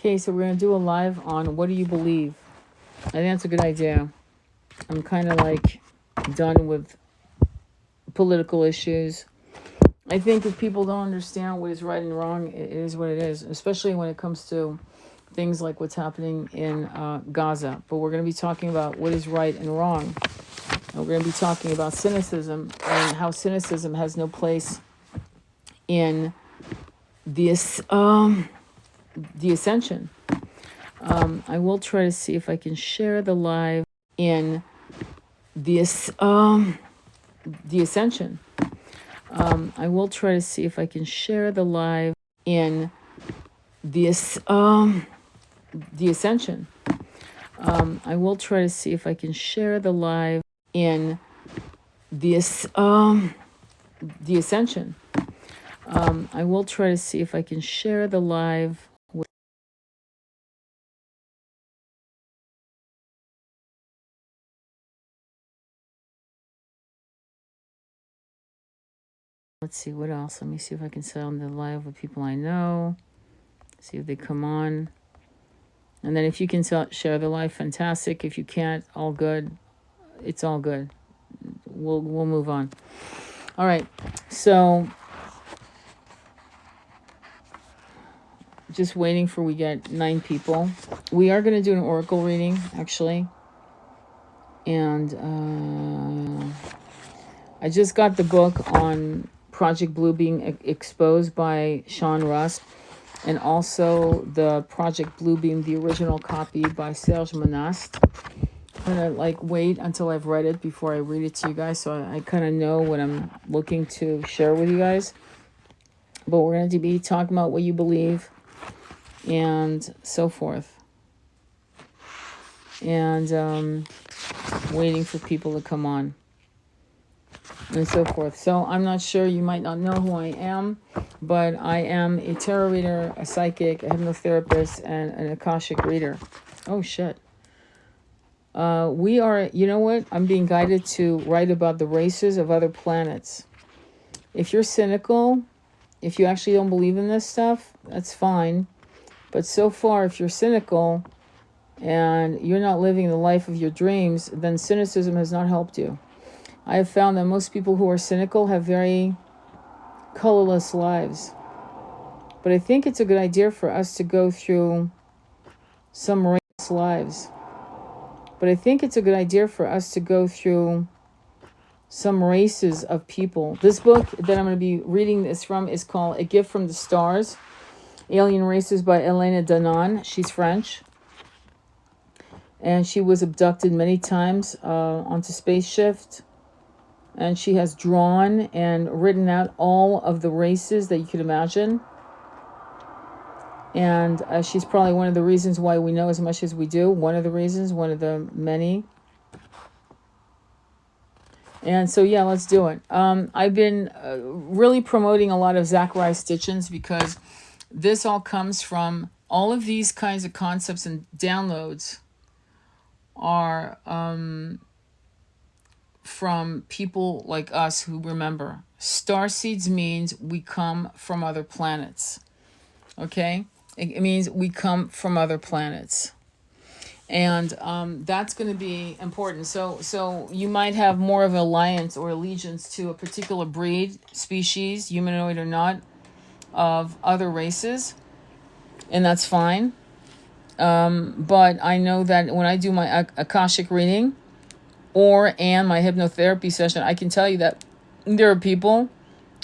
Okay, so we're going to do a live on what do you believe? I think that's a good idea. I'm kind of like done with political issues. I think if people don't understand what is right and wrong, it is what it is, especially when it comes to things like what's happening in Gaza. But we're going to be talking about what is right and wrong. And we're going to be talking about cynicism and how cynicism has no place in this the ascension. I will try to see if I can share the live in this the ascension. I will try to see if I can share the live in this the ascension. I will try to see if I can share the live in this the ascension. I will try to see if I can share the live. Let's see what else. Let me see if I can sound the live with people I know. See if they come on. And then if you can share the live, fantastic. If you can't, all good. It's all good. We'll move on. All right. So just waiting for we get 9 people. We are going to do an oracle reading, actually. And I just got the book on Project Blue being exposed by Sean Russ, and also the Project Bluebeam, the original copy by Serge Monast. I'm gonna wait until I've read it before I read it to you guys, so I kind of know what I'm looking to share with you guys. But we're going to be talking about what you believe and so forth, and waiting for people to come on and so forth. So I'm not sure, you might not know who I am, but I am a tarot reader, a psychic, a hypnotherapist, and an Akashic reader. Oh shit. We are, you know what? I'm being guided to write about the races of other planets. If you're cynical, if you actually don't believe in this stuff, that's fine. But so far, if you're cynical and you're not living the life of your dreams, then cynicism has not helped you. I have found that most people who are cynical have very colorless lives. But I think it's a good idea for us to go through some race lives. But I think it's a good idea for us to go through some races of people. This book that I'm going to be reading this from is called A Gift from the Stars, Alien Races by Elena Danan. She's French. And she was abducted many times onto spaceships. And she has drawn and written out all of the races that you could imagine. And she's probably one of the reasons why we know as much as we do. One of the reasons, one of the many. And so, yeah, let's do it. I've been really promoting a lot of Zachariah Stitchins because this all comes from all of these kinds of concepts and downloads are from people like us who remember. Starseeds means we come from other planets. Okay? It means we come from other planets. And that's going to be important. So you might have more of an alliance or allegiance to a particular breed, species, humanoid or not, of other races. And that's fine. But I know that when I do my Akashic reading and my hypnotherapy session, I can tell you that there are people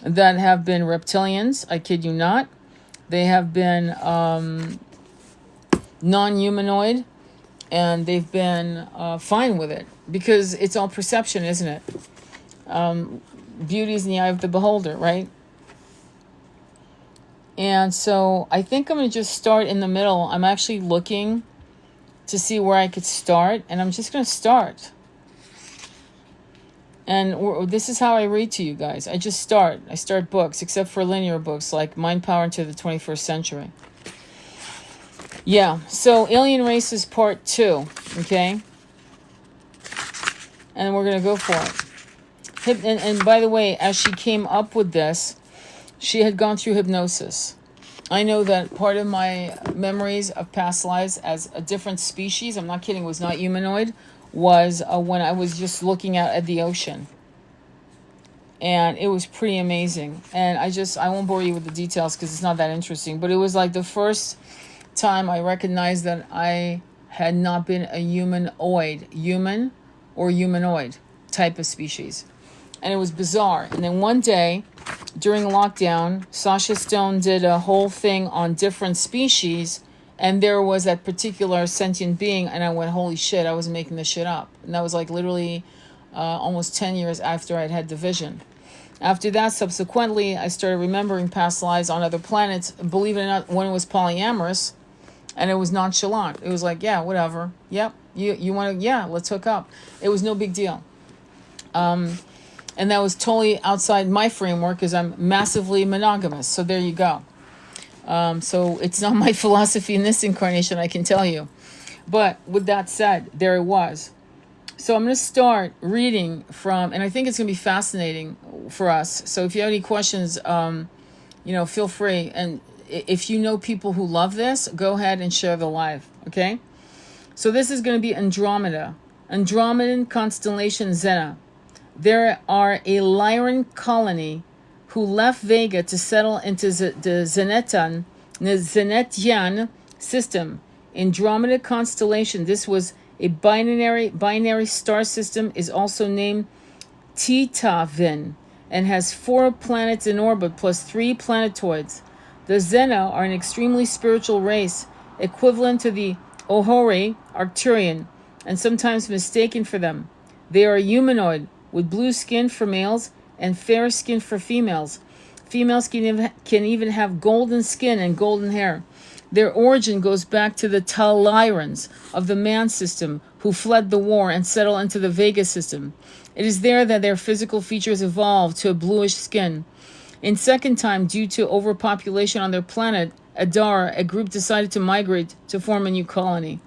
that have been reptilians. I kid you not. They have been non-humanoid, and they've been fine with it because it's all perception, isn't it? Beauty is in the eye of the beholder, right? And so I think I'm going to just start in the middle. I'm actually looking to see where I could start, and I'm just going to start. And this is how I read to you guys. I just start. I start books, except for linear books like Mind Power into the 21st Century. Yeah, so Alien Races Part 2, okay? And we're going to go for it. And by the way, as she came up with this, she had gone through hypnosis. I know that part of my memories of past lives as a different species, I'm not kidding, was not humanoid, was when I was just looking out at the ocean. And it was pretty amazing. And I won't bore you with the details because it's not that interesting. But it was like the first time I recognized that I had not been a human or humanoid type of species. And it was bizarre. And then one day during lockdown, Sasha Stone did a whole thing on different species. And there was that particular sentient being. And I went, holy shit, I wasn't making this shit up. And that was like literally almost 10 years after I'd had the vision. After that, subsequently, I started remembering past lives on other planets. Believe it or not, one was polyamorous, and it was nonchalant. It was like, yeah, whatever. Yep, you want to, yeah, let's hook up. It was no big deal. And that was totally outside my framework because I'm massively monogamous. So there you go. So it's not my philosophy in this incarnation, I can tell you. But with that said, there it was. So I'm going to start reading from, and I think it's going to be fascinating for us. So if you have any questions, feel free. And if you know people who love this, go ahead and share the live. Okay. So this is going to be Andromeda, Andromedan constellation Zena. There are a Lyran colony who left Vega to settle into the Zenetian system. Andromeda constellation. This was a binary star system, is also named Titavin and has 4 planets in orbit plus 3 planetoids. The Zena are an extremely spiritual race, equivalent to the Ohori Arcturian, and sometimes mistaken for them. They are humanoid, with blue skin for males and fair skin for females. Females can even have golden skin and golden hair. Their origin goes back to the Talyrans of the Man system who fled the war and settled into the Vega system. It is there that their physical features evolved to a bluish skin. In second time, due to overpopulation on their planet, Adar, a group decided to migrate to form a new colony,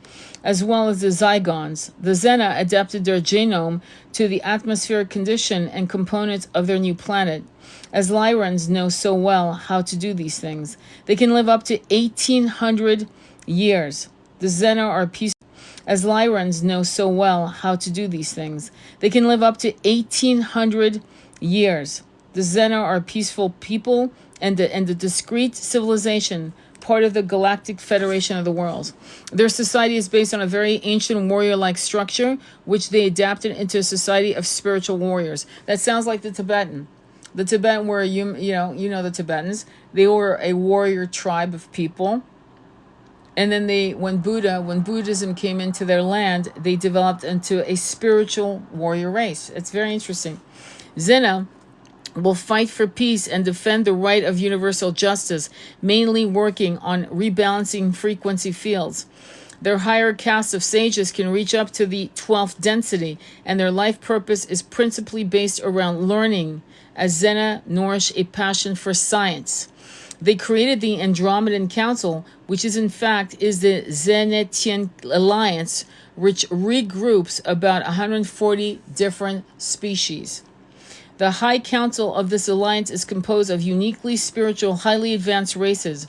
as well as the Zygons. The Zena adapted their genome to the atmospheric condition and components of their new planet. As Lyrans know so well how to do these things, they can live up to 1,800 years. The Zena are peaceful. As Lyrans know so well how to do these things, they can live up to 1,800 years. The Zena are peaceful people and the discrete civilization, part of the Galactic Federation of the Worlds. Their society is based on a very ancient warrior-like structure, which they adapted into a society of spiritual warriors. That sounds like the Tibetan. The Tibetan were, you know the Tibetans. They were a warrior tribe of people. And then when Buddhism came into their land, they developed into a spiritual warrior race. It's very interesting. Zena will fight for peace and defend the right of universal justice, mainly working on rebalancing frequency fields. Their higher caste of sages can reach up to the 12th density, and their life purpose is principally based around learning, as Zena nourish a passion for science. They created the Andromedan Council, which is in fact is the Zenetian Alliance, which regroups about 140 different species. The High Council of this alliance is composed of uniquely spiritual, highly advanced races.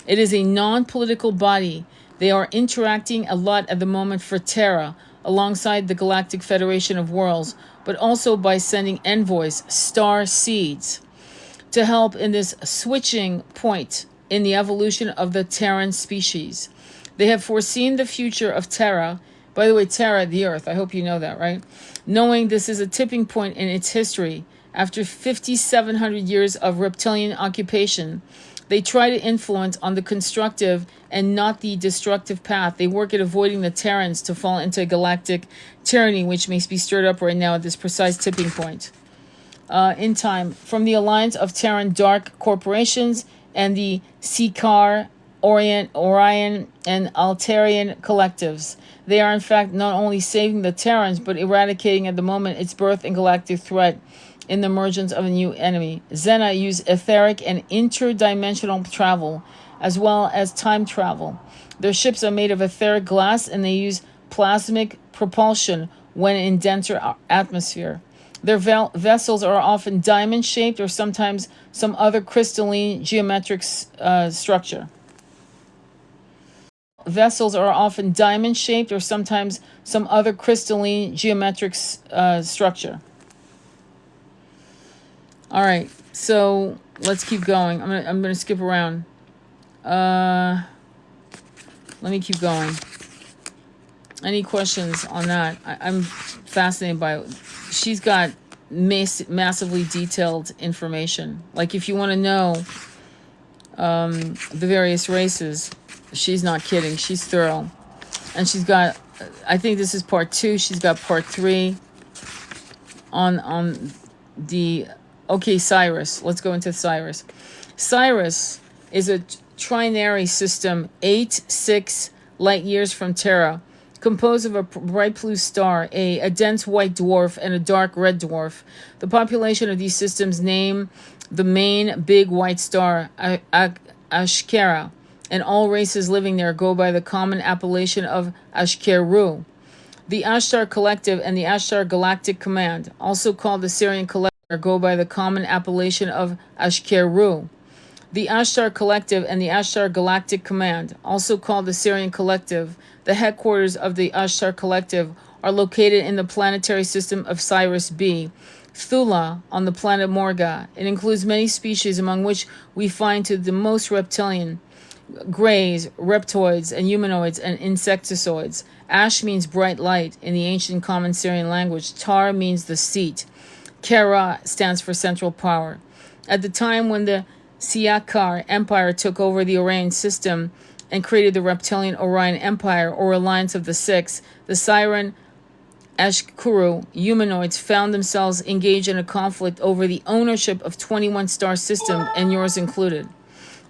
It is a non-political body. They are interacting a lot at the moment for Terra, alongside the Galactic Federation of Worlds, but also by sending envoys, star seeds, to help in this switching point in the evolution of the Terran species. They have foreseen the future of Terra. By the way, Terra, the Earth, I hope you know that, right? Knowing this is a tipping point in its history. After 5,700 years of reptilian occupation, they try to influence on the constructive and not the destructive path. They work at avoiding the Terrans to fall into galactic tyranny, which may be stirred up right now at this precise tipping point. In time, from the alliance of Terran dark corporations and the Sikar, Orion, and Altarian collectives. They are in fact not only saving the Terrans, but eradicating at the moment its birth and galactic threat in the emergence of a new enemy. Zena use etheric and interdimensional travel, as well as time travel. Their ships are made of etheric glass, and they use plasmic propulsion when in denser atmosphere. Their vessels are often diamond-shaped or sometimes some other crystalline geometric structure. Vessels are often diamond-shaped or sometimes some other crystalline geometric structure. All right, so let's keep going. I'm gonna skip around. Let me keep going. Any questions on that? I'm fascinated by it. She's got massively detailed information. Like if you want to know the various races, she's not kidding. She's thorough. And she's got, I think this is part 2. She's got part 3 on the, okay, Cyrus. Let's go into Cyrus. Cyrus is a trinary system 8-6 light years from Terra, composed of a bright blue star, a dense white dwarf, and a dark red dwarf. The population of these systems name the main big white star Ashkera, and all races living there go by the common appellation of Ashkeru. The Ashtar Collective and the Ashtar Galactic Command, also called the Syrian Collective, go by the common appellation of Ashkeru. The Ashtar Collective and the Ashtar Galactic Command, also called the Syrian Collective, the headquarters of the Ashtar Collective, are located in the planetary system of Sirius B, Thula, on the planet Morga. It includes many species, among which we find to the most reptilian, greys, reptoids, and humanoids, and insectoids. Ash means bright light in the ancient common Syrian language. Tar means the seat. Kera stands for central power. At the time when the Siakar Empire took over the Orion system and created the reptilian Orion Empire, or Alliance of the Six, the Siren Ashkuru humanoids found themselves engaged in a conflict over the ownership of 21 star system, and yours included.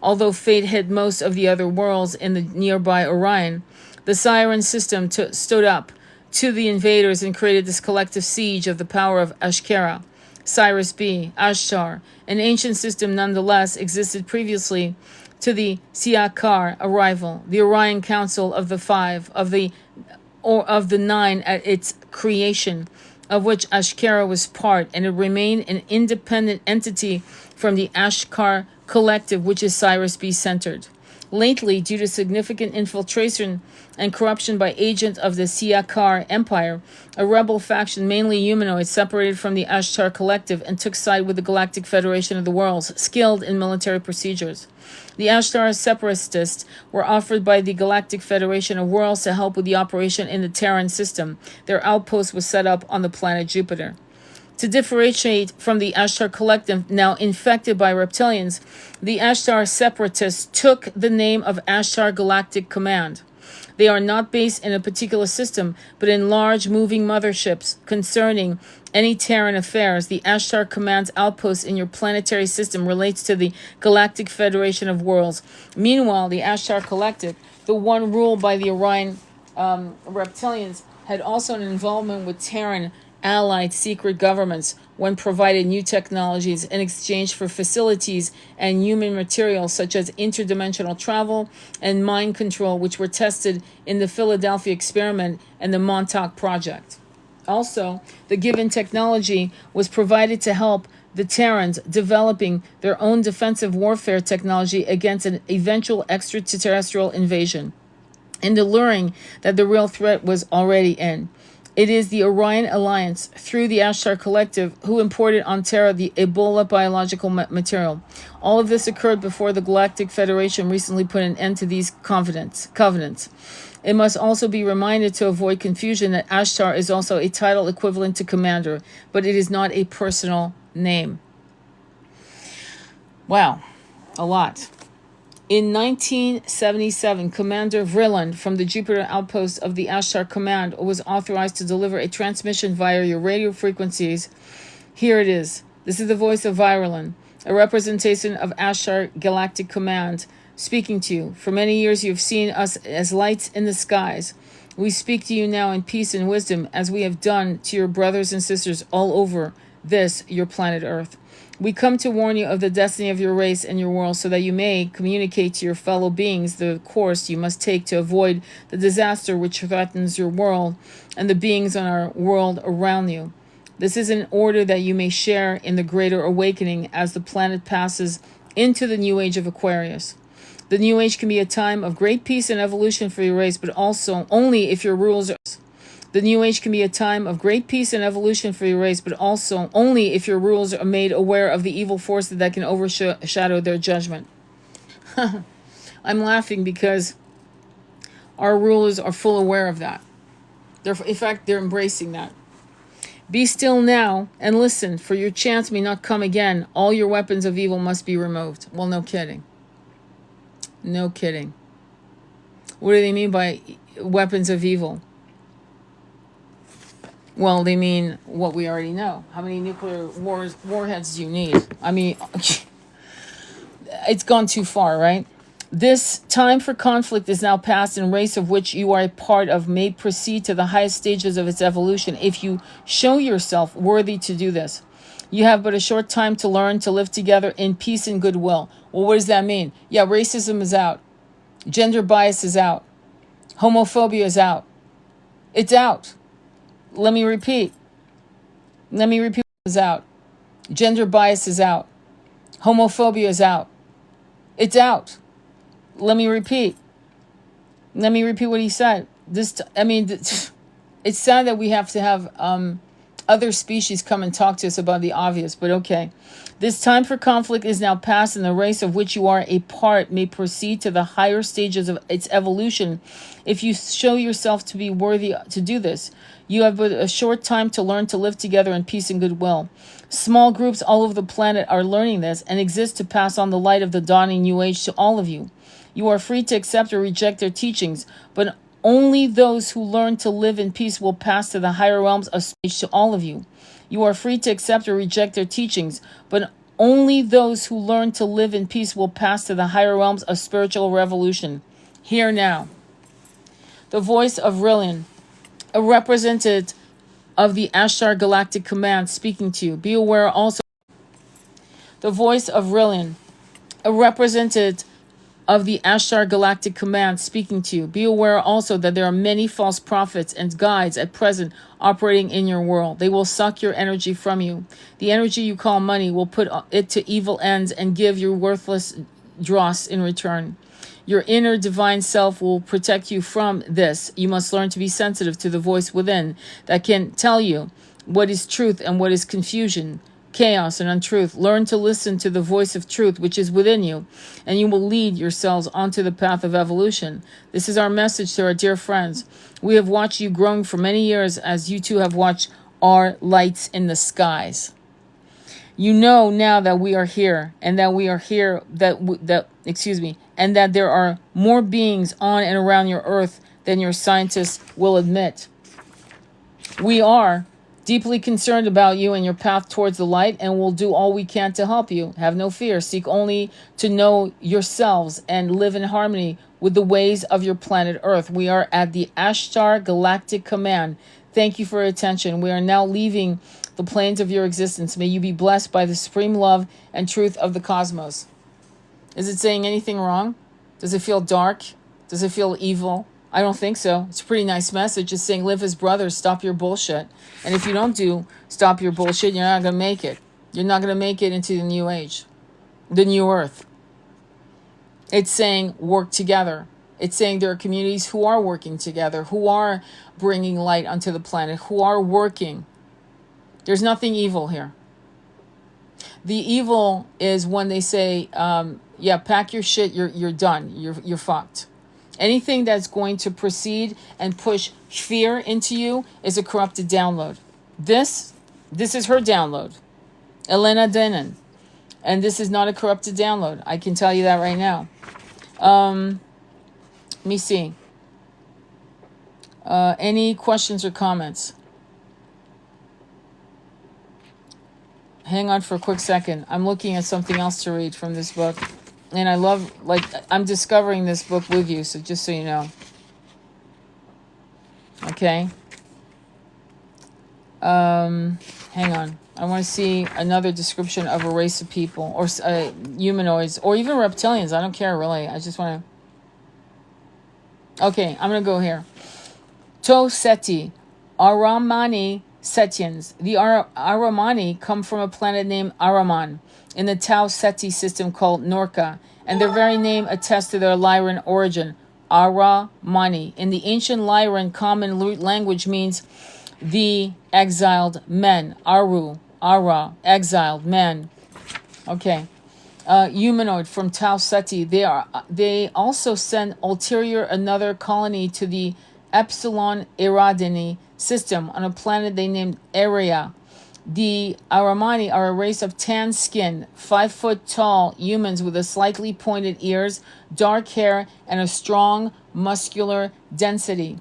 Although fate hid most of the other worlds in the nearby Orion, the Siren system stood up to the invaders and created this collective siege of the power of Ashkera. Sirius B, Ashtar, an ancient system nonetheless, existed previously to the Siakar arrival, the Orion Council of the Five, of the 9 at its creation, of which Ashkara was part, and it remained an independent entity from the Ashkar Collective, which is Sirius B centered. Lately, due to significant infiltration and corruption by agents of the Siakar Empire, a rebel faction, mainly humanoids, separated from the Ashtar Collective and took side with the Galactic Federation of the Worlds, skilled in military procedures. The Ashtar separatists were offered by the Galactic Federation of Worlds to help with the operation in the Terran system. Their outpost was set up on the planet Jupiter. To differentiate from the Ashtar Collective, now infected by reptilians, the Ashtar separatists took the name of Ashtar Galactic Command. They are not based in a particular system, but in large moving motherships concerning any Terran affairs. The Ashtar Command's outpost in your planetary system relates to the Galactic Federation of Worlds. Meanwhile, the Ashtar Collective, the one ruled by the Orion reptilians, had also an involvement with Terran allied secret governments when provided new technologies in exchange for facilities and human materials such as interdimensional travel and mind control, which were tested in the Philadelphia experiment and the Montauk project. Also, the given technology was provided to help the Terrans developing their own defensive warfare technology against an eventual extraterrestrial invasion, and alluring that the real threat was already in. It is the Orion Alliance, through the Ashtar Collective, who imported on Terra the Ebola biological material. All of this occurred before the Galactic Federation recently put an end to these covenants. It must also be reminded, to avoid confusion, that Ashtar is also a title equivalent to Commander, but it is not a personal name. Wow, a lot. In 1977, Commander Vreeland from the Jupiter outpost of the Ashtar Command was authorized to deliver a transmission via your radio frequencies. Here it is. This is the voice of Vreeland, a representation of Ashtar Galactic Command, speaking to you. For many years you have seen us as lights in the skies. We speak to you now in peace and wisdom, as we have done to your brothers and sisters all over this, your planet Earth. We come to warn you of the destiny of your race and your world, so that you may communicate to your fellow beings the course you must take to avoid the disaster which threatens your world and the beings on our world around you. This is in order that you may share in the greater awakening as the planet passes into the new age of Aquarius. The new age can be a time of great peace and evolution for your race, but also only if your rules are... The new age can be a time of great peace and evolution for your race, but also only if your rules are made aware of the evil forces that can overshadow their judgment. I'm laughing because our rulers are full aware of that. In fact, they're embracing that. Be still now and listen, for your chance may not come again. All your weapons of evil must be removed. Well, no kidding. No kidding. What do they mean by weapons of evil? Well, they mean what we already know. How many nuclear warheads do you need? I mean, it's gone too far, right? This time for conflict is now past, and race of which you are a part of may proceed to the highest stages of its evolution if you show yourself worthy to do this. You have but a short time to learn to live together in peace and goodwill. Well, what does that mean? Yeah, racism is out. Gender bias is out. Homophobia is out. It's out. Let me repeat. Is out. Gender bias is out. Homophobia is out. It's out. Let me repeat what he said. It's sad that we have to have other species come and talk to us about the obvious, but okay. This time for conflict is now past, and the race of which you are a part may proceed to the higher stages of its evolution if you show yourself to be worthy to do this. You have but a short time to learn to live together in peace and goodwill. Small groups all over the planet are learning this and exist to pass on the light of the dawning new age to all of you. You are free to accept or reject their teachings, but only those who learn to live in peace will pass to the higher realms of speech to all of you. You are free to accept or reject their teachings, but only those who learn to live in peace will pass to the higher realms of spiritual revolution. Here now. The voice of Rillian, a representative of the Ashtar Galactic Command speaking to you. Be aware also. The voice of Rillian, a representative of the Ashtar Galactic Command speaking to you. Be aware also that there are many false prophets and guides at present operating in your world. They will suck your energy from you. The energy you call money will put it to evil ends and give you worthless dross in return. Your inner divine self will protect you from this. You must learn to be sensitive to the voice within that can tell you what is truth and what is confusion, chaos, and untruth. Learn to listen to the voice of truth which is within you, and you will lead yourselves onto the path of evolution. This is our message to our dear friends. We have watched you growing for many years, as you too have watched our lights in the skies. You know now that we are here, and that we are here, and that there are more beings on and around your earth than your scientists will admit. We are deeply concerned about you and your path towards the light, and will do all we can to help you. Have no fear. Seek only to know yourselves and live in harmony with the ways of your planet Earth. We are at the Ashtar Galactic Command. Thank you for your attention. We are now leaving the planes of your existence. May you be blessed by the supreme love and truth of the cosmos. Is it saying anything wrong? Does it feel dark? Does it feel evil? I don't think so. It's a pretty nice message. It's saying live as brothers, stop your bullshit. And if you don't stop your bullshit, you're not going to make it. You're not going to make it into the new age, the new earth. It's saying work together. It's saying there are communities who are working together, who are bringing light onto the planet, who are working. There's nothing evil here. The evil is when they say, pack your shit, you're done, you're fucked. Anything that's going to proceed and push fear into you is a corrupted download. This is her download, Elena Denon. And this is not a corrupted download. I can tell you that right now. Let me see. Any questions or comments? Hang on for a quick second. I'm looking at something else to read from this book. And I love, I'm discovering this book with you, so just so you know. Okay. Hang on. I want to see another description of a race of people, or humanoids, or even reptilians. I don't care, really. I just want to... Okay, I'm going to go here. To Seti, Aramani Setians. The Aramani come from a planet named Araman in the Tau Ceti system called Norca, and their very name attests to their Lyran origin, Aramani. In the ancient Lyran, common language means the exiled men. Ara, exiled men. Okay. Humanoid from Tau Ceti. They also send ulterior another colony to the Epsilon Eridani system on a planet they named Area. The Aramani are a race of tan skin, 5 foot tall humans with a slightly pointed ears, dark hair, and a strong muscular density.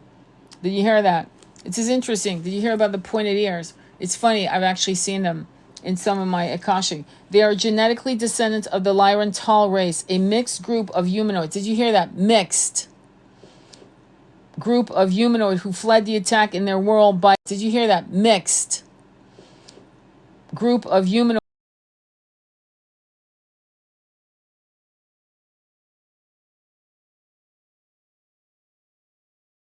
Did you hear that? It is interesting. Did you hear about the pointed ears? It's funny. I've actually seen them in some of my Akashic. They are genetically descendants of the Lyran Tal race, a mixed group of humanoids. Did you hear that? Mixed group of humanoid who fled the attack in their world by... Did you hear that? Mixed group of humanoid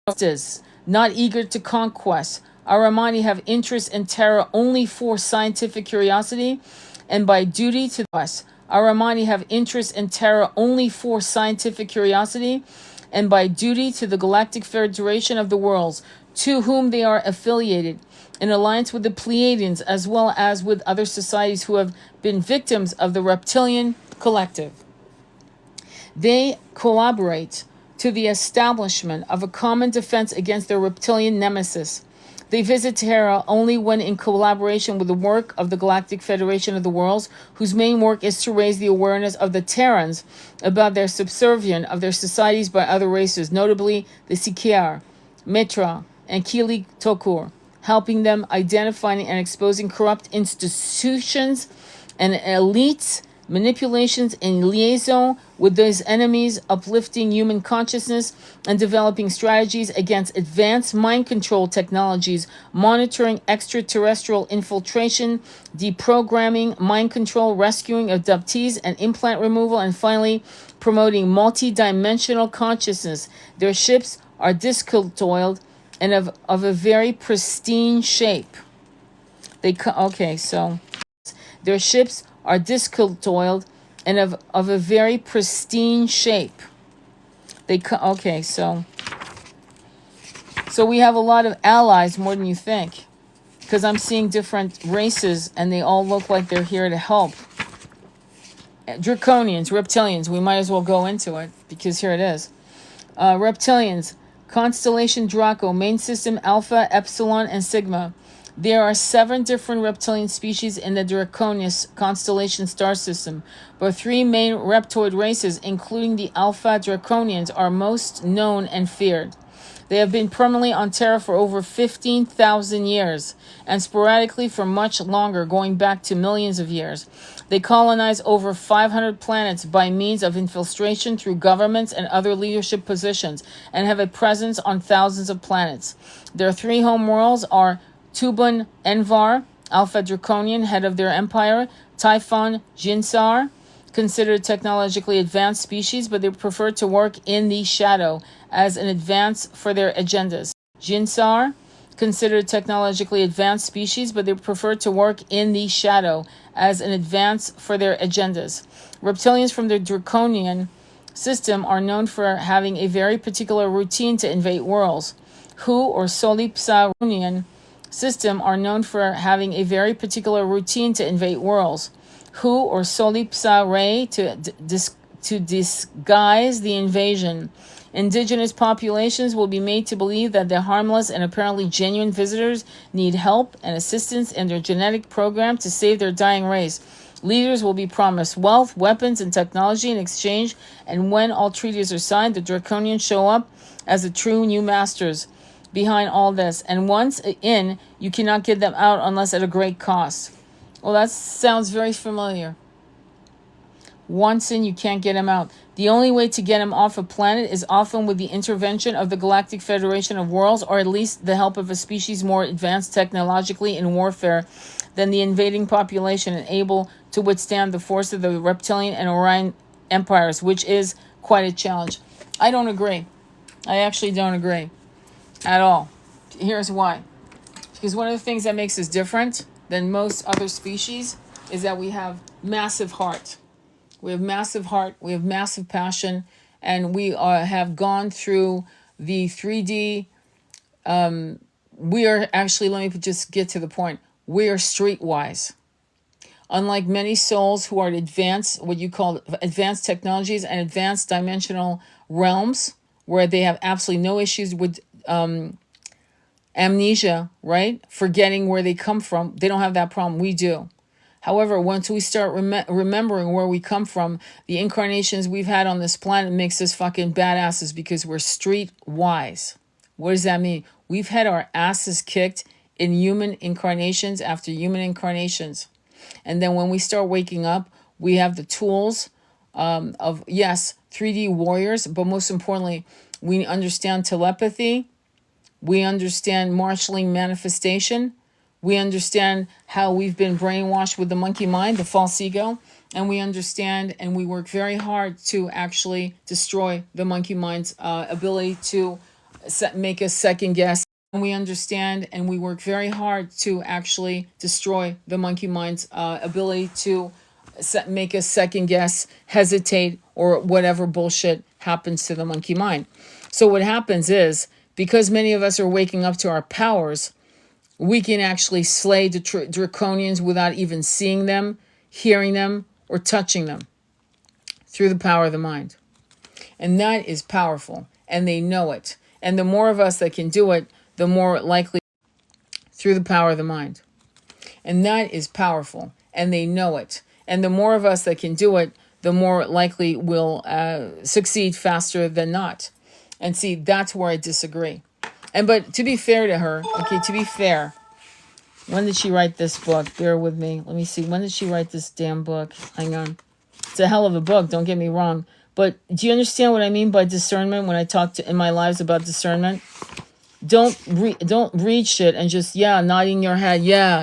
justice, not eager to conquest. Aramani have interest in terror only for scientific curiosity and by duty to us. Aramani have interest in terror only for scientific curiosity and by duty to the Galactic Federation of the Worlds, to whom they are affiliated, in alliance with the Pleiadians as well as with other societies who have been victims of the reptilian collective. They collaborate to the establishment of a common defense against their reptilian nemesis. They visit Terra only when in collaboration with the work of the Galactic Federation of the Worlds, whose main work is to raise the awareness of the Terrans about their subservience of their societies by other races, notably the Sikiar, Mitra, and Kili Tokur, helping them identifying and exposing corrupt institutions and elites, manipulations in liaison with those enemies, uplifting human consciousness and developing strategies against advanced mind control technologies, monitoring extraterrestrial infiltration, deprogramming, mind control, rescuing abductees and implant removal, and finally promoting multi-dimensional consciousness. Their ships are discoiled and of a very pristine shape. Their ships are discoiled and of a very pristine shape. So we have a lot of allies more than you think, because I'm seeing different races and they all look like they're here to help. Draconians, reptilians, we might as well go into it because here it is. Reptilians, Constellation Draco, main system Alpha, Epsilon, and Sigma. There are 7 different reptilian species in the Draconis constellation star system, but 3 main reptoid races, including the Alpha Draconians, are most known and feared. They have been permanently on Terra for over 15,000 years, and sporadically for much longer, going back to millions of years. They colonize over 500 planets by means of infiltration through governments and other leadership positions, and have a presence on thousands of planets. Their 3 home worlds are Tubun Envar, Alpha Draconian, head of their empire; Typhon Jinsar, considered technologically advanced species, but they prefer to work in the shadow as an advance for their agendas. Jinsar, considered technologically advanced species, but they prefer to work in the shadow as an advance for their agendas. Reptilians from the Draconian system are known for having a very particular routine to invade worlds. Hu or Solipsarunian system are known for having a very particular routine to invade worlds. Hu or Solipsa Ray to disguise the invasion. Indigenous populations will be made to believe that the harmless and apparently genuine visitors need help and assistance in their genetic program to save their dying race. Leaders will be promised wealth, weapons, and technology in exchange, and when all treaties are signed, the Draconians show up as the true new masters behind all this. And once in, you cannot get them out unless at a great cost. Well, that sounds very familiar. Once in, you can't get him out. The only way to get him off a planet is often with the intervention of the Galactic Federation of Worlds, or at least the help of a species more advanced technologically in warfare than the invading population and able to withstand the force of the Reptilian and Orion empires, which is quite a challenge. I don't agree. I actually don't agree at all. Here's why. Because one of the things that makes us different than most other species is that we have massive heart. We have massive heart. We have massive passion. And we have gone through the 3D. We are actually, let me just get to the point. We are streetwise. Unlike many souls who are advanced, what you call advanced technologies and advanced dimensional realms, where they have absolutely no issues with amnesia, right? Forgetting where they come from. They don't have that problem. We do. However, once we start remembering where we come from, the incarnations we've had on this planet makes us fucking badasses because we're streetwise. What does that mean? We've had our asses kicked in human incarnations after human incarnations. And then when we start waking up, we have the tools of, yes, 3D warriors, but most importantly, we understand telepathy. We understand marshalling manifestation. We understand how we've been brainwashed with the monkey mind, the false ego. And we understand and we work very hard to actually destroy the monkey mind's ability to make us second guess. And we understand and we work very hard to actually destroy the monkey mind's ability to make us second guess, hesitate, or whatever bullshit happens to the monkey mind. So what happens is, because many of us are waking up to our powers, we can actually slay the draconians without even seeing them, hearing them, or touching them through the power of the mind. And that is powerful, and they know it. And the more of us that can do it, the more likely through the power of the mind. And that is powerful, and they know it. And the more of us that can do it, the more likely we'll succeed faster than not. And see, that's where I disagree. But to be fair to her, okay, to be fair, when did she write this book? Bear with me. Let me see. When did she write this damn book? Hang on. It's a hell of a book, don't get me wrong. But do you understand what I mean by discernment when I talk in my lives about discernment? Don't read shit and just, nodding your head. Yeah.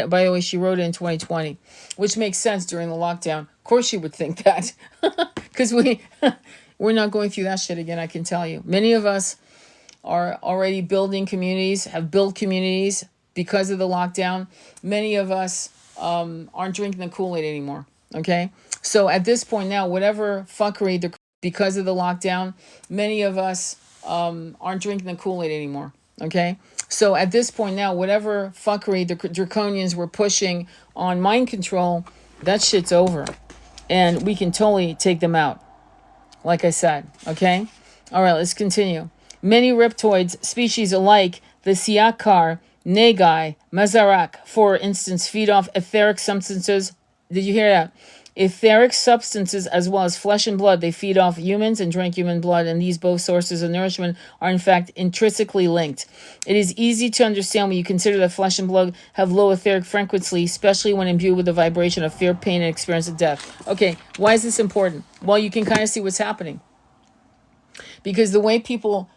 By the way, she wrote it in 2020, which makes sense during the lockdown. Of course she would think that. Because we're not going through that shit again, I can tell you. Many of us are already building communities, have built communities because of the lockdown. Many of us aren't drinking the Kool-Aid anymore, okay? So at this point now, whatever fuckery, because of the lockdown, many of us aren't drinking the Kool-Aid anymore, okay? So at this point now, whatever fuckery the draconians were pushing on mind control, that shit's over. And we can totally take them out, like I said, okay? All right, let's continue. Many reptoids species alike, the Siakar, Nagai, Mazarak, for instance, feed off etheric substances. Did you hear that? Etheric substances as well as flesh and blood. They feed off humans and drink human blood, and these both sources of nourishment are in fact intrinsically linked. It is easy to understand when you consider that flesh and blood have low etheric frequency, especially when imbued with the vibration of fear, pain, and experience of death. Okay, why is this important? Well, you can kind of see what's happening. Because the way people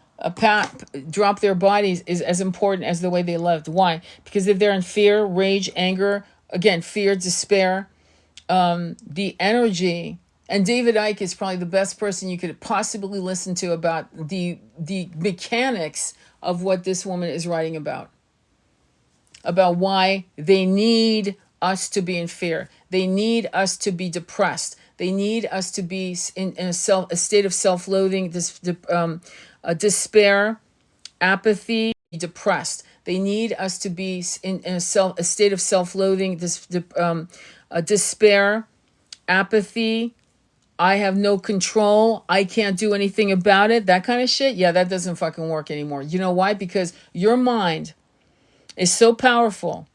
drop their bodies is as important as the way they lived. Why? Because if they're in fear, rage, anger, again, fear, despair, the energy, and David Icke is probably the best person you could possibly listen to about the mechanics of what this woman is writing about why they need us to be in fear. They need us to be depressed. They need us to be in a state of self-loathing, despair, apathy, depressed. They need us to be in a state of self-loathing, despair, apathy. I have no control. I can't do anything about it. That kind of shit. Yeah, that doesn't fucking work anymore. You know why? Because your mind is so powerful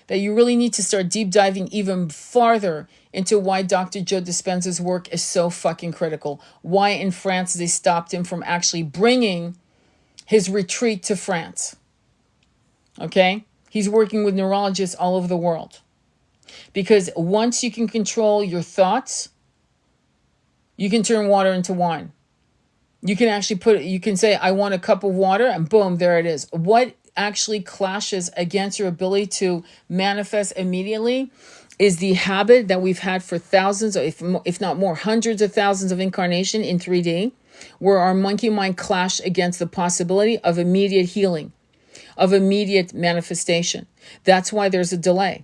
that you really need to start deep diving even farther into why Dr. Joe Dispenza's work is so fucking critical. Why in France they stopped him from actually bringing his retreat to France. Okay? He's working with neurologists all over the world. Because once you can control your thoughts, you can turn water into wine. You can actually you can say, I want a cup of water, and boom, there it is. What actually clashes against your ability to manifest immediately is the habit that we've had for thousands, if not more, hundreds of thousands of incarnation in 3D, where our monkey mind clashed against the possibility of immediate healing. of immediate manifestation. That's why there's a delay.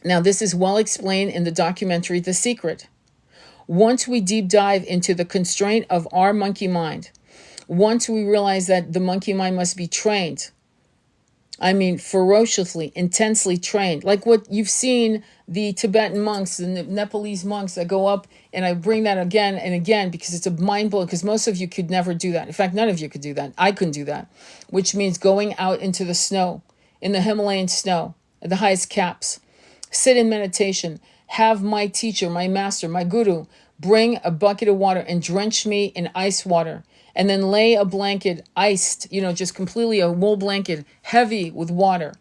Now, this is well explained in the documentary The Secret. Once we deep dive into the constraint of our monkey mind, once we realize that the monkey mind must be trained, I mean, ferociously, intensely trained, like what you've seen the Tibetan monks and the Nepalese monks that go up, and I bring that again and again because it's a mind blow, because most of you could never do that. In fact, none of you could do that. I couldn't do that, which means going out into the snow, in the Himalayan snow, at the highest caps, sit in meditation, have my teacher, my master, my guru, bring a bucket of water and drench me in ice water, and then lay a blanket, iced, just completely a wool blanket, heavy with water.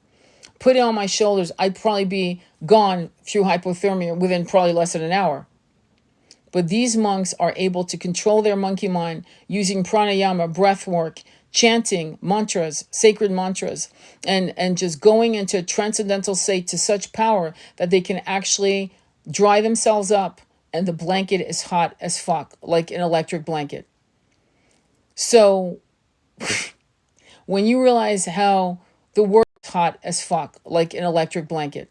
Put it on my shoulders. I'd probably be gone through hypothermia within probably less than an hour. But these monks are able to control their monkey mind using pranayama, breath work, chanting mantras, sacred mantras, and just going into a transcendental state to such power that they can actually dry themselves up, and the blanket is hot as fuck, like an electric blanket. So when you realize how the word is hot as fuck, like an electric blanket.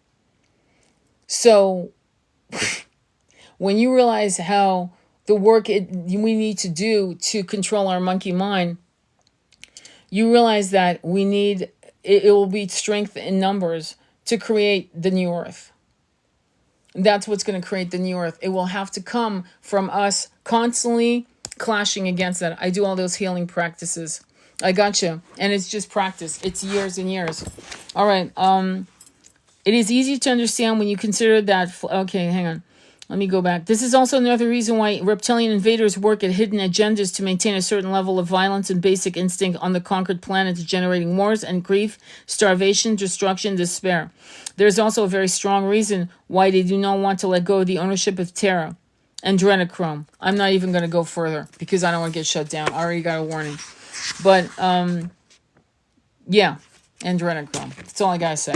So when you realize how the work we need to do to control our monkey mind, you realize that we need, it will be strength in numbers to create the new earth. That's what's going to create the new earth. It will have to come from us constantly clashing against that. I do all those healing practices. I got you. And it's just practice. It's years and years. All right. It is easy to understand when you consider that. Okay, hang on. Let me go back. This is also another reason why reptilian invaders work at hidden agendas to maintain a certain level of violence and basic instinct on the conquered planet, generating wars and grief, starvation, destruction, despair. There's also a very strong reason why they do not want to let go of the ownership of Terra and adrenochrome. I'm not even going to go further because I don't want to get shut down. I already got a warning. But, yeah, and adrenochrome. That's all I got to say.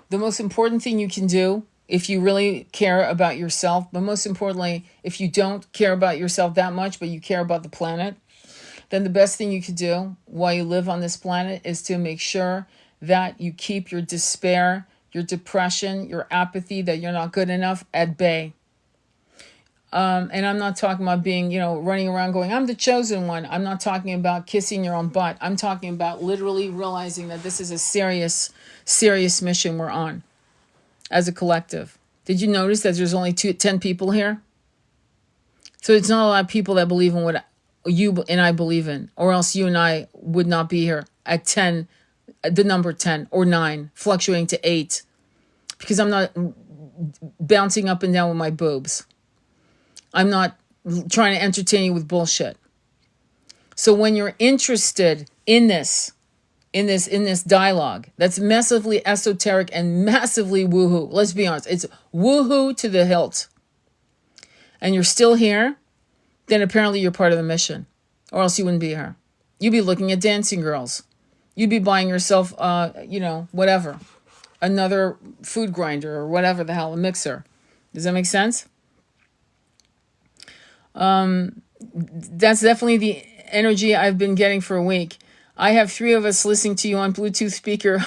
The most important thing you can do if you really care about yourself, but most importantly, if you don't care about yourself that much, but you care about the planet, then the best thing you could do while you live on this planet is to make sure that you keep your despair, your depression, your apathy, that you're not good enough at bay. And I'm not talking about being, running around going, I'm the chosen one. I'm not talking about kissing your own butt. I'm talking about literally realizing that this is a serious, serious mission we're on as a collective. Did you notice that there's only 10 people here? So it's not a lot of people that believe in what you and I believe in, or else you and I would not be here at 10, the number 10 or 9, fluctuating to 8, because I'm not bouncing up and down with my boobs. I'm not trying to entertain you with bullshit. So when you're interested in this dialogue, that's massively esoteric and massively woohoo. Let's be honest. It's woohoo to the hilt. And you're still here, then apparently you're part of the mission. Or else you wouldn't be here. You'd be looking at dancing girls. You'd be buying yourself, whatever. Another food grinder or whatever the hell, a mixer. Does that make sense? That's definitely the energy I've been getting for a week. I have 3 of us listening to you on Bluetooth speaker.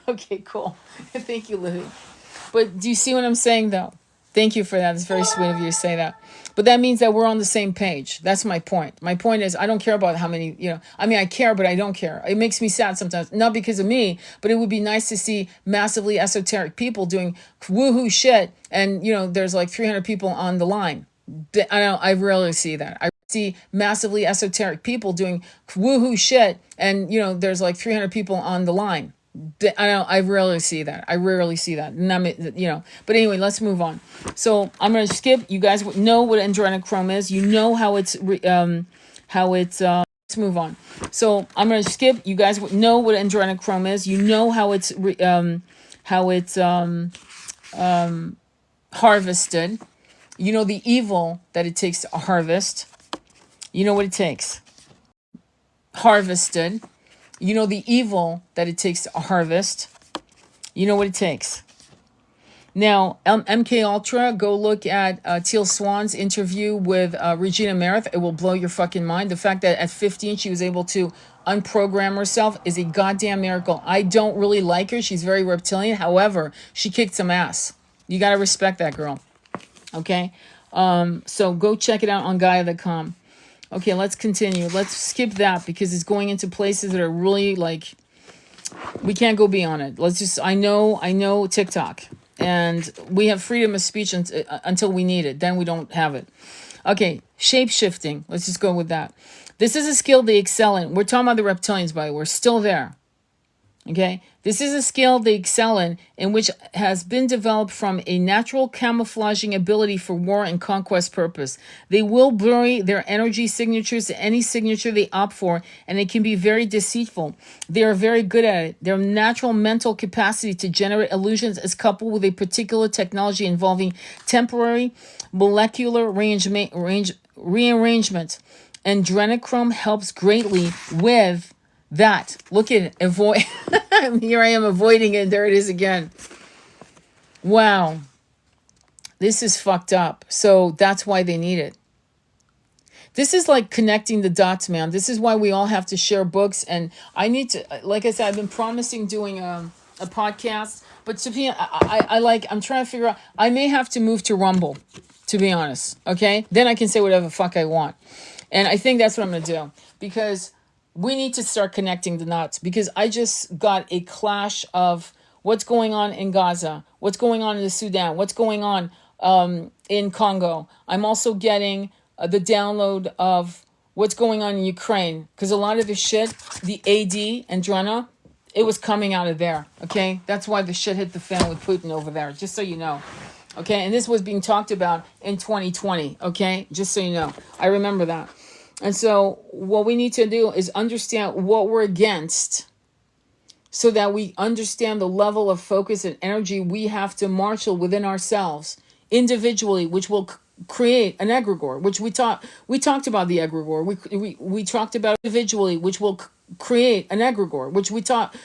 Okay, cool. Thank you, Lou. But do you see what I'm saying, though? Thank you for that. It's very sweet of you to say that. But that means that we're on the same page. That's my point. My point is I don't care about how many, I care, but I don't care. It makes me sad sometimes. Not because of me, but it would be nice to see massively esoteric people doing woohoo shit. And, there's like 300 people on the line. I rarely see that. I see massively esoteric people doing woohoo shit, and there's like 300 people on the line. I rarely see that. And but anyway, let's move on. So I'm going to skip. You guys know what adrenochrome is. You know how it's let's move on. So I'm going to skip. You guys know what adrenochrome is. You know how it's harvested. You know the evil that it takes to harvest. You know what it takes. Harvested. You know the evil that it takes to harvest. You know what it takes. Now, MK Ultra, go look at Teal Swan's interview with Regina Merritt. It will blow your fucking mind. The fact that at 15 she was able to unprogram herself is a goddamn miracle. I don't really like her. She's very reptilian. However, she kicked some ass. You got to respect that girl. Okay? So go check it out on Gaia.com. Okay, let's continue. Let's skip that because it's going into places that are really like, we can't go beyond it. Let's just, I know TikTok. And we have freedom of speech until we need it. Then we don't have it. Okay, shape-shifting. Let's just go with that. This is a skill they excel in. We're talking about the reptilians, by the way. We're still there. Okay? This is a skill they excel in which has been developed from a natural camouflaging ability for war and conquest purpose. They will bury their energy signatures to any signature they opt for, and it can be very deceitful. They are very good at it. Their natural mental capacity to generate illusions is coupled with a particular technology involving temporary molecular rearrangement. And adrenochrome helps greatly with that. Look at it. Avoid. Here I am avoiding it. There it is again. Wow. This is fucked up. So that's why they need it. This is like connecting the dots, man. This is why we all have to share books. And I need to, like I said, I've been promising doing a podcast. But to be, I'm trying to figure out, I may have to move to Rumble, to be honest. Okay? Then I can say whatever the fuck I want. And I think that's what I'm going to do. Because we need to start connecting the dots, because I just got a clash of what's going on in Gaza, what's going on in the Sudan, what's going on in Congo. I'm also getting the download of what's going on in Ukraine, because a lot of the shit, the AD and Drena, it was coming out of there, okay? That's why the shit hit the fan with Putin over there, just so you know. Okay, and this was being talked about in 2020, okay? Just so you know. I remember that. And so what we need to do is understand what we're against so that we understand the level of focus and energy we have to marshal within ourselves individually, which will create an egregore, which we talked about the egregore. We talked about individually, which will create an egregore, which we talked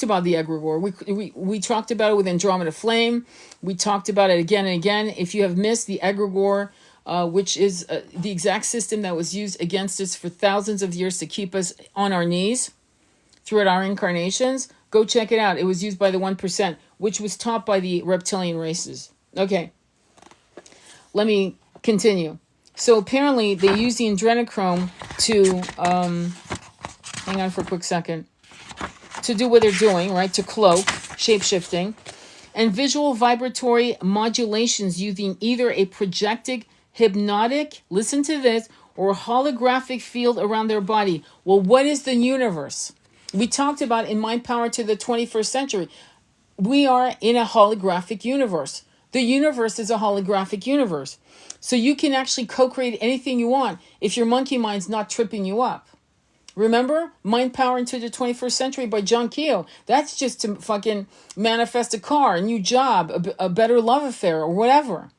about the egregore. We talked about it with Andromeda Flame. We talked about it again and again. If you have missed the egregore, which is the exact system that was used against us for thousands of years to keep us on our knees throughout our incarnations. Go check it out. It was used by the 1%, which was taught by the reptilian races. Okay, let me continue. So apparently they use the adrenochrome to, hang on for a quick second, to do what they're doing, right? To cloak, shape-shifting, and visual vibratory modulations using either a projected hypnotic, listen to this, or holographic field around their body. Well, what is the universe? We talked about in Mind Power to the 21st century. We are in a holographic universe. The universe is a holographic universe. So you can actually co-create anything you want if your monkey mind's not tripping you up. Remember? Mind Power into the 21st Century by John Keogh. That's just to fucking manifest a car, a new job, a better love affair, or whatever.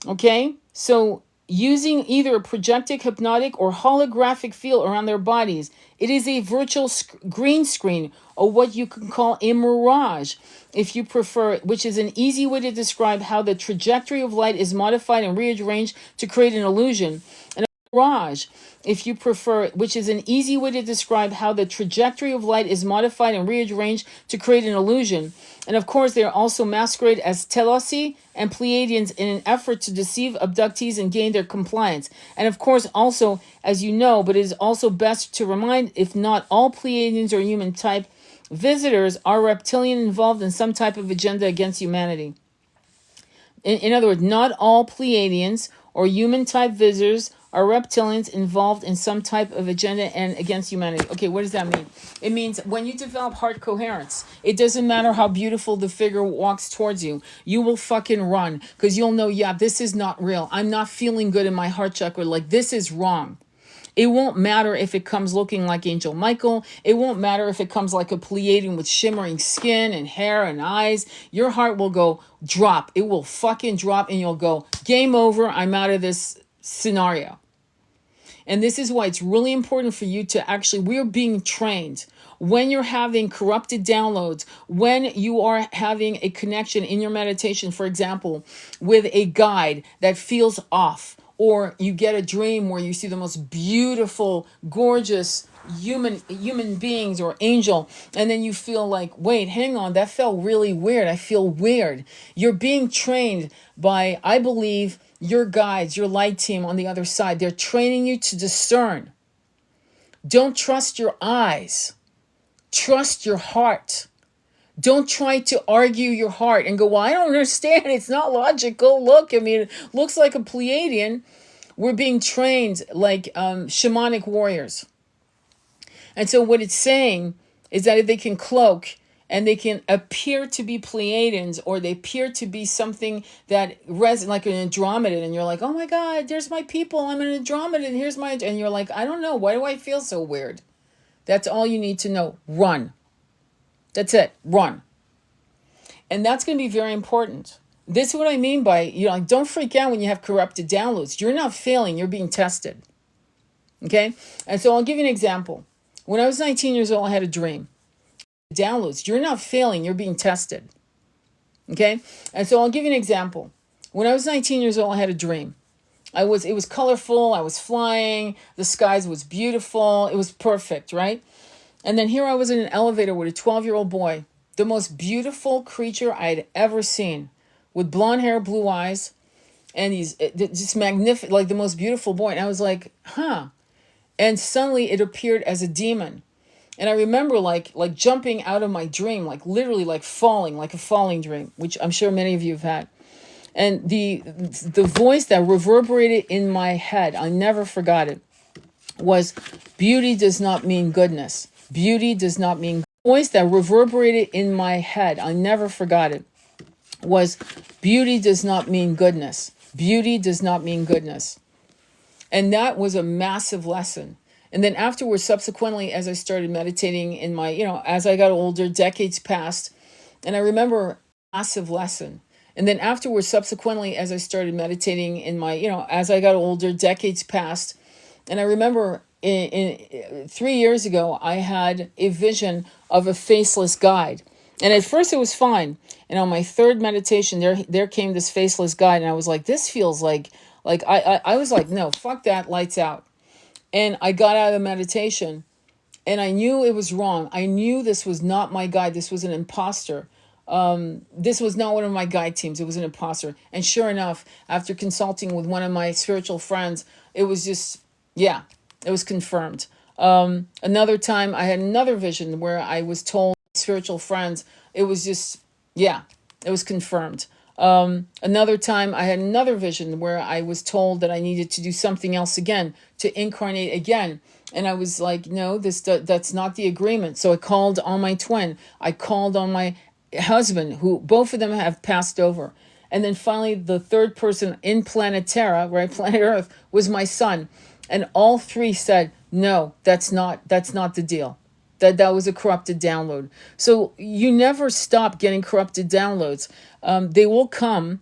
Okay? So using either a projected hypnotic or holographic field around their bodies. It is a virtual green screen, or what you can call a mirage, if you prefer, which is an easy way to describe how the trajectory of light is modified and rearranged to create an illusion. And a mirage, if you prefer, which is an easy way to describe how the trajectory of light is modified and rearranged to create an illusion. And of course, they are also masqueraded as Telosi and Pleiadians in an effort to deceive abductees and gain their compliance. And of course, also, as you know, but it is also best to remind, if not all Pleiadians or human type visitors are reptilian involved in some type of agenda against humanity. In other words, not all Pleiadians or human type visitors are reptilians involved in some type of agenda and against humanity. Okay, what does that mean? It means when you develop heart coherence, it doesn't matter how beautiful the figure walks towards you. You will fucking run because you'll know, yeah, this is not real. I'm not feeling good in my heart chakra. Like, this is wrong. It won't matter if it comes looking like Angel Michael. It won't matter if it comes like a Pleiadian with shimmering skin and hair and eyes. Your heart will go drop. It will fucking drop and you'll go, game over. I'm out of this scenario. And this is why it's really important for you to actually, we're being trained. When you're having corrupted downloads, when you are having a connection in your meditation, for example, with a guide that feels off, or you get a dream where you see the most beautiful, gorgeous human beings or angel, and then you feel like, wait, hang on, that felt really weird. I feel weird. You're being trained by, I believe, your guides, your light team on the other side. They're training you to discern. Don't trust your eyes. Trust your heart. Don't try to argue your heart and go, well, I don't understand. It's not logical. Look, I mean, it looks like a Pleiadian. We're being trained like shamanic warriors. And so what it's saying is that if they can cloak and they can appear to be Pleiadians, or they appear to be something that like an Andromedan, and you're like, oh my God, there's my people. I'm an Andromedan. Here's my, and you're like, I don't know. Why do I feel so weird? That's all you need to know. Run. That's it. Run. And that's going to be very important. This is what I mean by, don't freak out when you have corrupted downloads. You're not failing. You're being tested. Okay? And so I'll give you an example. When I was 19 years old, I had a dream. Downloads. You're not failing. You're being tested. Okay? And so I'll give you an example. When I was 19 years old, I had a dream. It was colorful. I was flying. The skies was beautiful. It was perfect, right? And then here I was in an elevator with a 12-year-old boy, the most beautiful creature I had ever seen, with blonde hair, blue eyes, and he's just magnificent, like the most beautiful boy. And I was like, huh. And suddenly it appeared as a demon. And I remember like jumping out of my dream, like literally like falling, like a falling dream, which I'm sure many of you have had. And the voice that reverberated in my head, I never forgot it, was, beauty does not mean goodness. Beauty does not mean, voice that reverberated in my head, I never forgot it, was, beauty does not mean goodness. Beauty does not mean goodness. And that was a massive lesson. And then afterwards, subsequently, as I started meditating in my, as I got older, decades passed, and I remember a massive lesson. And then afterwards, subsequently, as I started meditating in my, as I got older, decades passed, and I remember in 3 years ago, I had a vision of a faceless guide. And at first it was fine. And on my third meditation, there came this faceless guide. And I was like, this feels like I was like, no, fuck that, lights out. And I got out of the meditation and I knew it was wrong. I knew this was not my guide. This was an imposter. This was not one of my guide teams. It was an imposter. And sure enough, after consulting with one of my spiritual friends, it was just, yeah, it was confirmed. Another time I had another vision where I was told by spiritual friends, it was just, yeah, it was confirmed. Another time I had another vision where I was told that I needed to do something else again, to incarnate again. And I was like, no, that's not the agreement. So I called on my twin. I called on my husband, who both of them have passed over. And then finally, the third person in planet Terra, right, planet Earth, was my son. And all three said, no, that's not the deal. That was a corrupted download. So you never stop getting corrupted downloads. They will come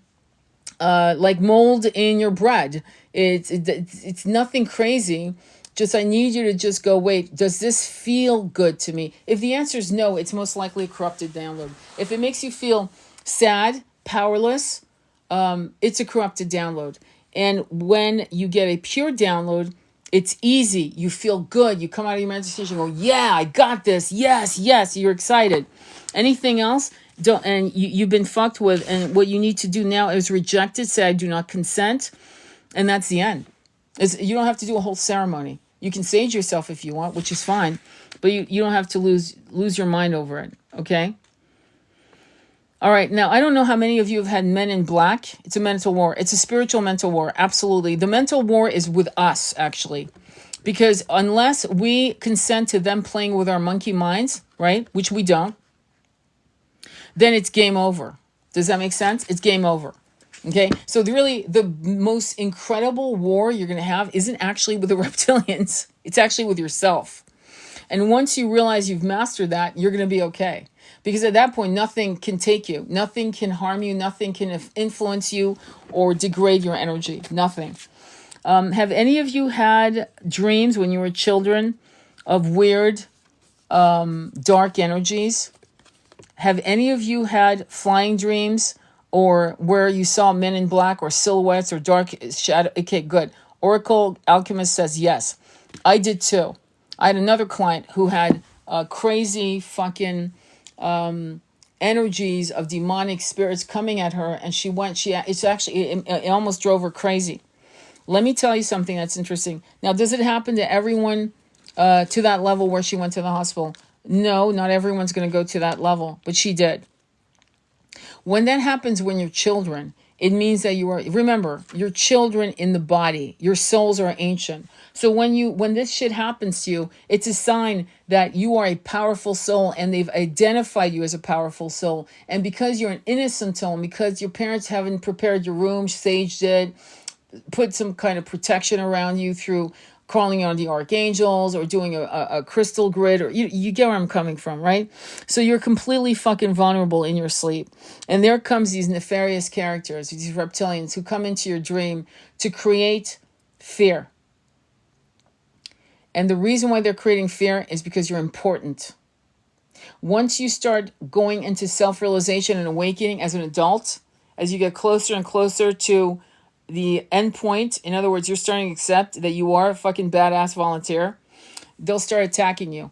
like mold in your bread. It's nothing crazy. Just I need you to just go, wait, does this feel good to me? If the answer is no, it's most likely a corrupted download. If it makes you feel sad, powerless, it's a corrupted download. And when you get a pure download, it's easy. You feel good. You come out of your meditation and go, yeah, I got this. Yes, yes. You're excited. Anything else? Don't. And you've been fucked with. And what you need to do now is reject it. Say, I do not consent. And that's the end. You don't have to do a whole ceremony. You can sage yourself if you want, which is fine. But you don't have to lose your mind over it. Okay? All right. Now, I don't know how many of you have had Men in Black. It's a mental war. It's a spiritual mental war. Absolutely. The mental war is with us, actually. Because unless we consent to them playing with our monkey minds, right, which we don't, then it's game over. Does that make sense? It's game over. Okay? So the most incredible war you're going to have isn't actually with the reptilians. It's actually with yourself. And once you realize you've mastered that, you're going to be okay. Because at that point, nothing can take you. Nothing can harm you. Nothing can influence you or degrade your energy. Nothing. Have any of you had dreams when you were children of weird, dark energies? Have any of you had flying dreams or where you saw men in black or silhouettes or dark shadow? Okay, good. Oracle Alchemist says yes. I did too. I had another client who had crazy fucking energies of demonic spirits coming at her, and it almost drove her crazy. Let me tell you something that's interesting. Now, does it happen to everyone to that level where she went to the hospital? No, not everyone's going to go to that level, but she did. When that happens when you're children, it means that remember, you're children in the body. Your souls are ancient. So when this shit happens to you, it's a sign that you are a powerful soul and they've identified you as a powerful soul. And because you're an innocent soul, and because your parents haven't prepared your room, saged it, put some kind of protection around you through calling on the archangels or doing a crystal grid, or you get where I'm coming from, right? So you're completely fucking vulnerable in your sleep. And there comes these nefarious characters, these reptilians who come into your dream to create fear. And the reason why they're creating fear is because you're important. Once you start going into self-realization and awakening as an adult, as you get closer and closer to the end point, in other words, you're starting to accept that you are a fucking badass volunteer, they'll start attacking you.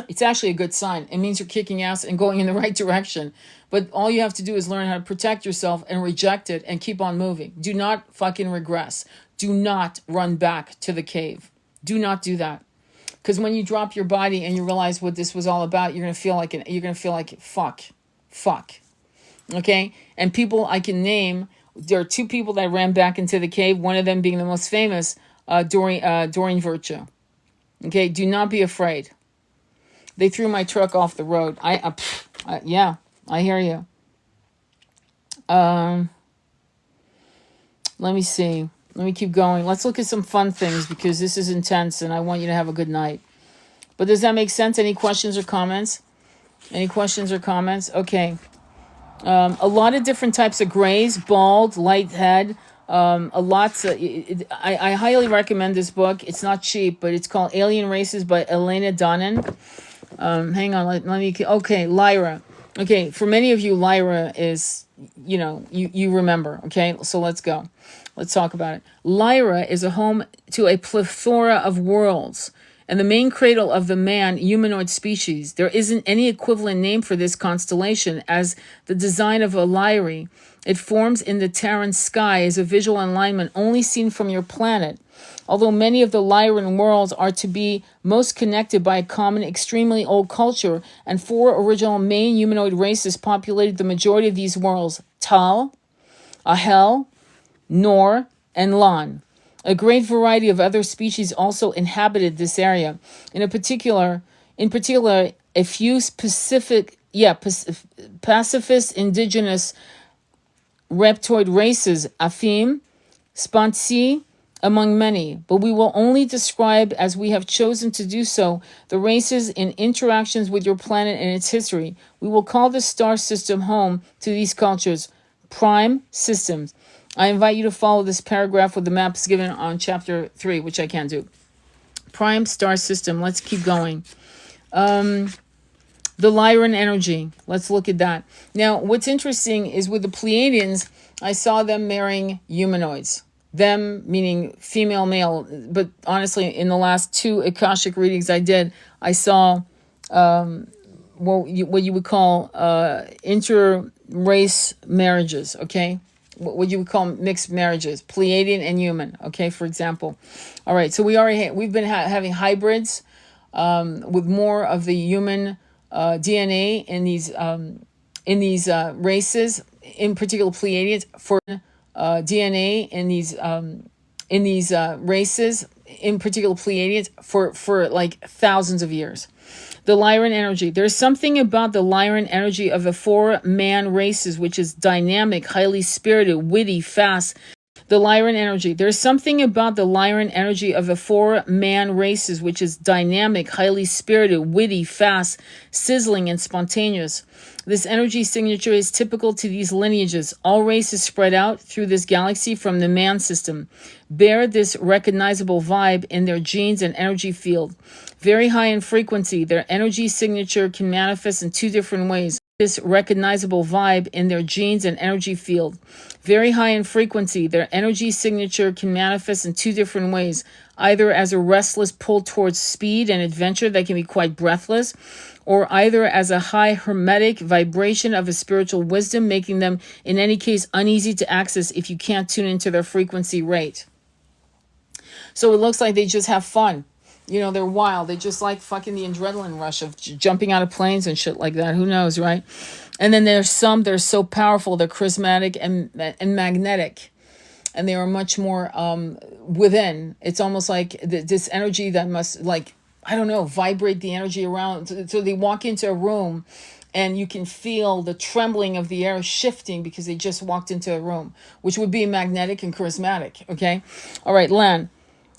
It's actually a good sign. It means you're kicking ass and going in the right direction. But all you have to do is learn how to protect yourself and reject it and keep on moving. Do not fucking regress. Do not run back to the cave. Do not do that. Because when you drop your body and you realize what this was all about, you're gonna feel like fuck. Okay? And people I can name, there are two people that ran back into the cave, one of them being the most famous, Doreen Virtue. Okay, do not be afraid. They threw my truck off the road. Yeah, I hear you. Let me see. Let me keep going. Let's look at some fun things because this is intense and I want you to have a good night. But does that make sense? Any questions or comments? Okay. A lot of different types of grays, bald, light head, I highly recommend this book. It's not cheap, but it's called Alien Races by Elena Donin. Hang on, let me, okay, Lyra. Okay, for many of you, Lyra is, you remember, okay? So let's go. Let's talk about it. Lyra is a home to a plethora of worlds and the main cradle of the man humanoid species. There isn't any equivalent name for this constellation, as the design of a Lyri. It forms in the Terran sky as a visual alignment only seen from your planet. Although many of the Lyran worlds are to be most connected by a common, extremely old culture, and 4 original main humanoid races populated the majority of these worlds: Tal, Ahel, Nor, and Lan. A great variety of other species also inhabited this area. In particular, a few pacifist indigenous reptoid races, Afim, Spantsi, among many, but we will only describe, as we have chosen to do so, the races in interactions with your planet and its history. We will call the star system home to these cultures, prime systems. I invite you to follow this paragraph with the maps given on chapter 3, which I can't do. Prime star system. Let's keep going. The Lyran energy. Let's look at that. Now, what's interesting is with the Pleiadians, I saw them marrying humanoids. Them meaning female, male. But honestly, in the last 2 Akashic readings I did, I saw what you would call inter-race marriages, okay? What you would call mixed marriages, Pleiadian and human, okay, for example. All right, so we've been having hybrids with more of the human DNA in these races, in particular Pleiadians, for DNA in these races, in particular Pleiadians, for like thousands of years. The Lyran energy. There's something about the Lyran energy of the 4 man races which is dynamic, highly spirited, witty, fast. The Lyran energy. There's something about the Lyran energy of the four-man races, which is dynamic, highly spirited, witty, fast, sizzling, and spontaneous. This energy signature is typical to these lineages. All races spread out through this galaxy from the man system bear this recognizable vibe in their genes and energy field. Very high in frequency, their energy signature can manifest in two different ways. This recognizable vibe in their genes and energy field. Very high in frequency, their energy signature can manifest in two different ways, either as a restless pull towards speed and adventure that can be quite breathless, or either as a high hermetic vibration of a spiritual wisdom, making them, in any case, uneasy to access if you can't tune into their frequency rate. So it looks like they just have fun. You know, they're wild. They just like fucking the adrenaline rush of jumping out of planes and shit like that. Who knows, right? And then there's some, they're so powerful, they're charismatic and magnetic. And they are much more within. It's almost like this energy that must, like, I don't know, vibrate the energy around. So they walk into a room and you can feel the trembling of the air shifting because they just walked into a room, which would be magnetic and charismatic, okay? All right, Lan.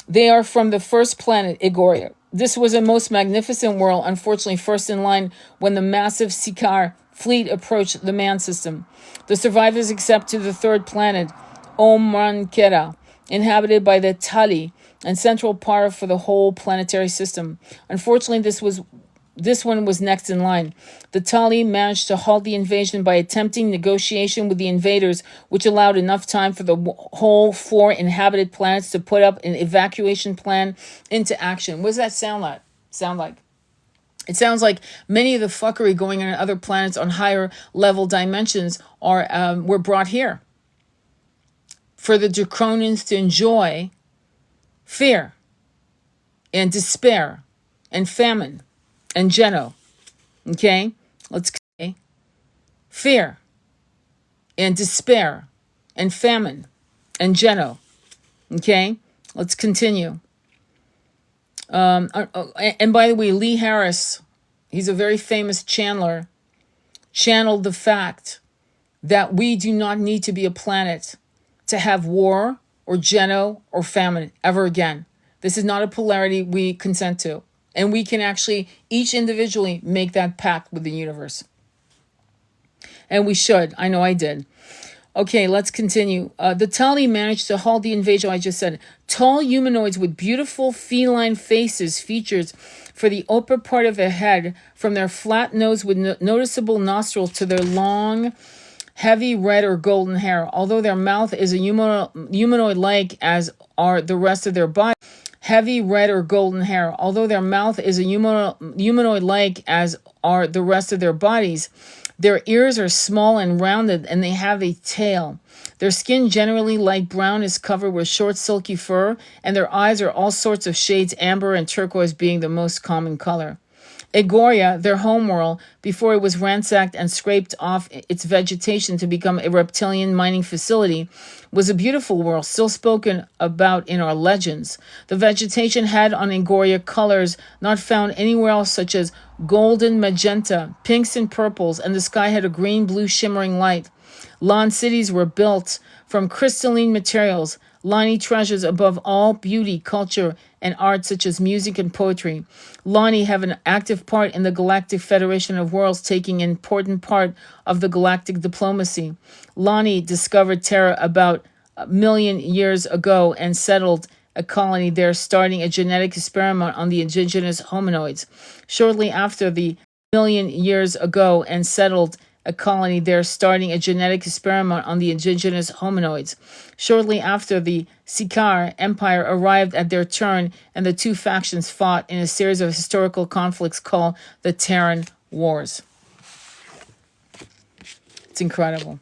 They are from the first planet, Egoria. This was a most magnificent world, unfortunately first in line when the massive Sikar fleet approached the man system. The survivors accept to the third planet, Omrankera, inhabited by the Tali, and central power for the whole planetary system. Unfortunately, this one was next in line. The Tali managed to halt the invasion by attempting negotiation with the invaders, which allowed enough time for the whole 4 inhabited planets to put up an evacuation plan into action. What does that sound like? It sounds like many of the fuckery going on other planets on higher level dimensions were brought here for the Draconians to enjoy fear and despair and famine and Geno. Okay? Let's say fear and despair and famine and Geno. Okay? Let's continue. And by the way, Lee Harris, he's a very famous channeler, channeled the fact that we do not need to be a planet to have war or Geno or famine ever again. This is not a polarity we consent to. And we can actually, each individually, make that pact with the universe. And we should. I know I did. Okay, let's continue. The Tali managed to halt the invasion, I just said. Tall humanoids with beautiful feline faces, features for the upper part of their head, from their flat nose with noticeable nostrils to their long, heavy red or golden hair. Although their mouth is a humanoid-like as are the rest of their body. Heavy red or golden hair. Although their mouth is a humanoid-like as are the rest of their bodies, their ears are small and rounded, and they have a tail. Their skin, generally light brown, is covered with short silky fur, and their eyes are all sorts of shades, amber and turquoise being the most common color. Egoria, their homeworld, before it was ransacked and scraped off its vegetation to become a reptilian mining facility, was a beautiful world, still spoken about in our legends. The vegetation had on Egoria colors not found anywhere else, such as golden magenta, pinks and purples, and the sky had a green-blue shimmering light. Lawn cities were built from crystalline materials, Lani treasures above all beauty, culture, and art such as music and poetry. Lani have an active part in the Galactic Federation of Worlds, taking an important part of the galactic diplomacy. Lani discovered Terra about 1 million years ago and settled a colony there, starting a genetic experiment on the indigenous hominoids. Shortly after the 1 million years ago and settled a colony there, starting a genetic experiment on the indigenous hominoids. Shortly after, the Sikar Empire arrived at their turn, and the two factions fought in a series of historical conflicts called the Terran Wars. It's incredible.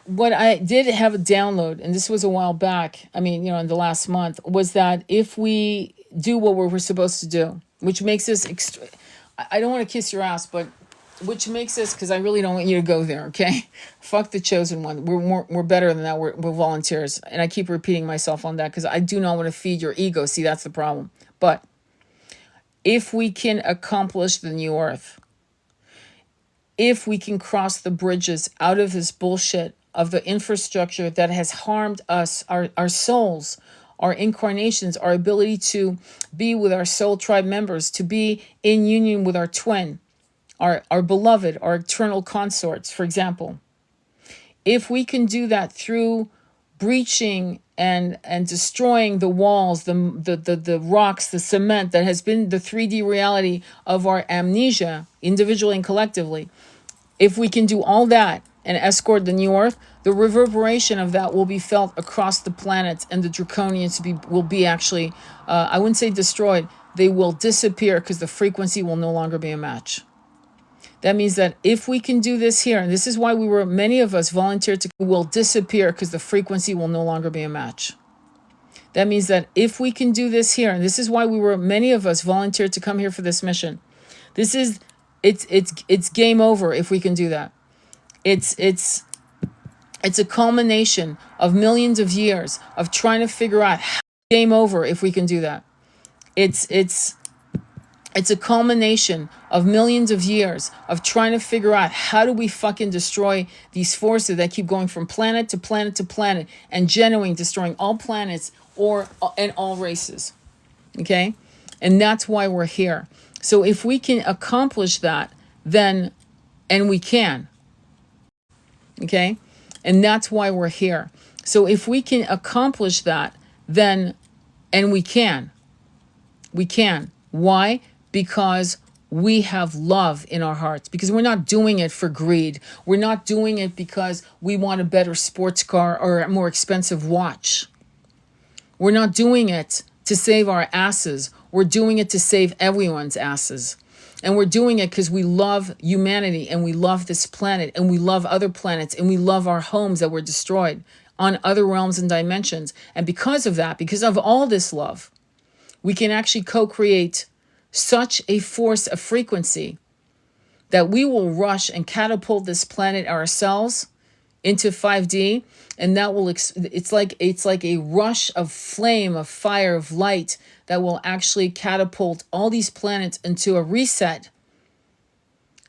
What I did have a download, and this was a while back, in the last month, was that if we do what we're supposed to do, which makes us I don't want to kiss your ass, but which makes us, because I really don't want you to go there, okay? Fuck the chosen one. We're better than that. We're volunteers. And I keep repeating myself on that because I do not want to feed your ego. See, that's the problem. But if we can accomplish the new earth, if we can cross the bridges out of this bullshit of the infrastructure that has harmed us, our souls, our incarnations, our ability to be with our soul tribe members, to be in union with our twin, our beloved, our eternal consorts, for example. If we can do that through breaching and destroying the walls, the rocks, the cement that has been the 3D reality of our amnesia, individually and collectively, if we can do all that and escort the new earth, the reverberation of that will be felt across the planets, and the draconians will be actually, I wouldn't say destroyed, they will disappear because the frequency will no longer be a match. That means that if we can do this here, and this is why many of us volunteered to, will disappear because the frequency will no longer be a match. That means that if we can do this here, and this is why many of us volunteered to come here for this mission. It's game over if we can do that. It's a culmination of millions of years of trying to figure out game over if we can do that. It's a culmination of millions of years of trying to figure out how do we fucking destroy these forces that keep going from planet to planet to planet and destroying all planets and all races. Okay? And that's why we're here. So if we can accomplish that, then, and we can. Okay? And that's why we're here. So if we can accomplish that, then, and we can. We can. Why? Because we have love in our hearts. Because we're not doing it for greed. We're not doing it because we want a better sports car or a more expensive watch. We're not doing it to save our asses. We're doing it to save everyone's asses. And we're doing it because we love humanity, and we love this planet, and we love other planets, and we love our homes that were destroyed on other realms and dimensions. And because of that, because of all this love, we can actually co-create such a force of frequency that we will rush and catapult this planet ourselves into 5D, and that will it's like a rush of flame, of fire, of light that will actually catapult all these planets into a reset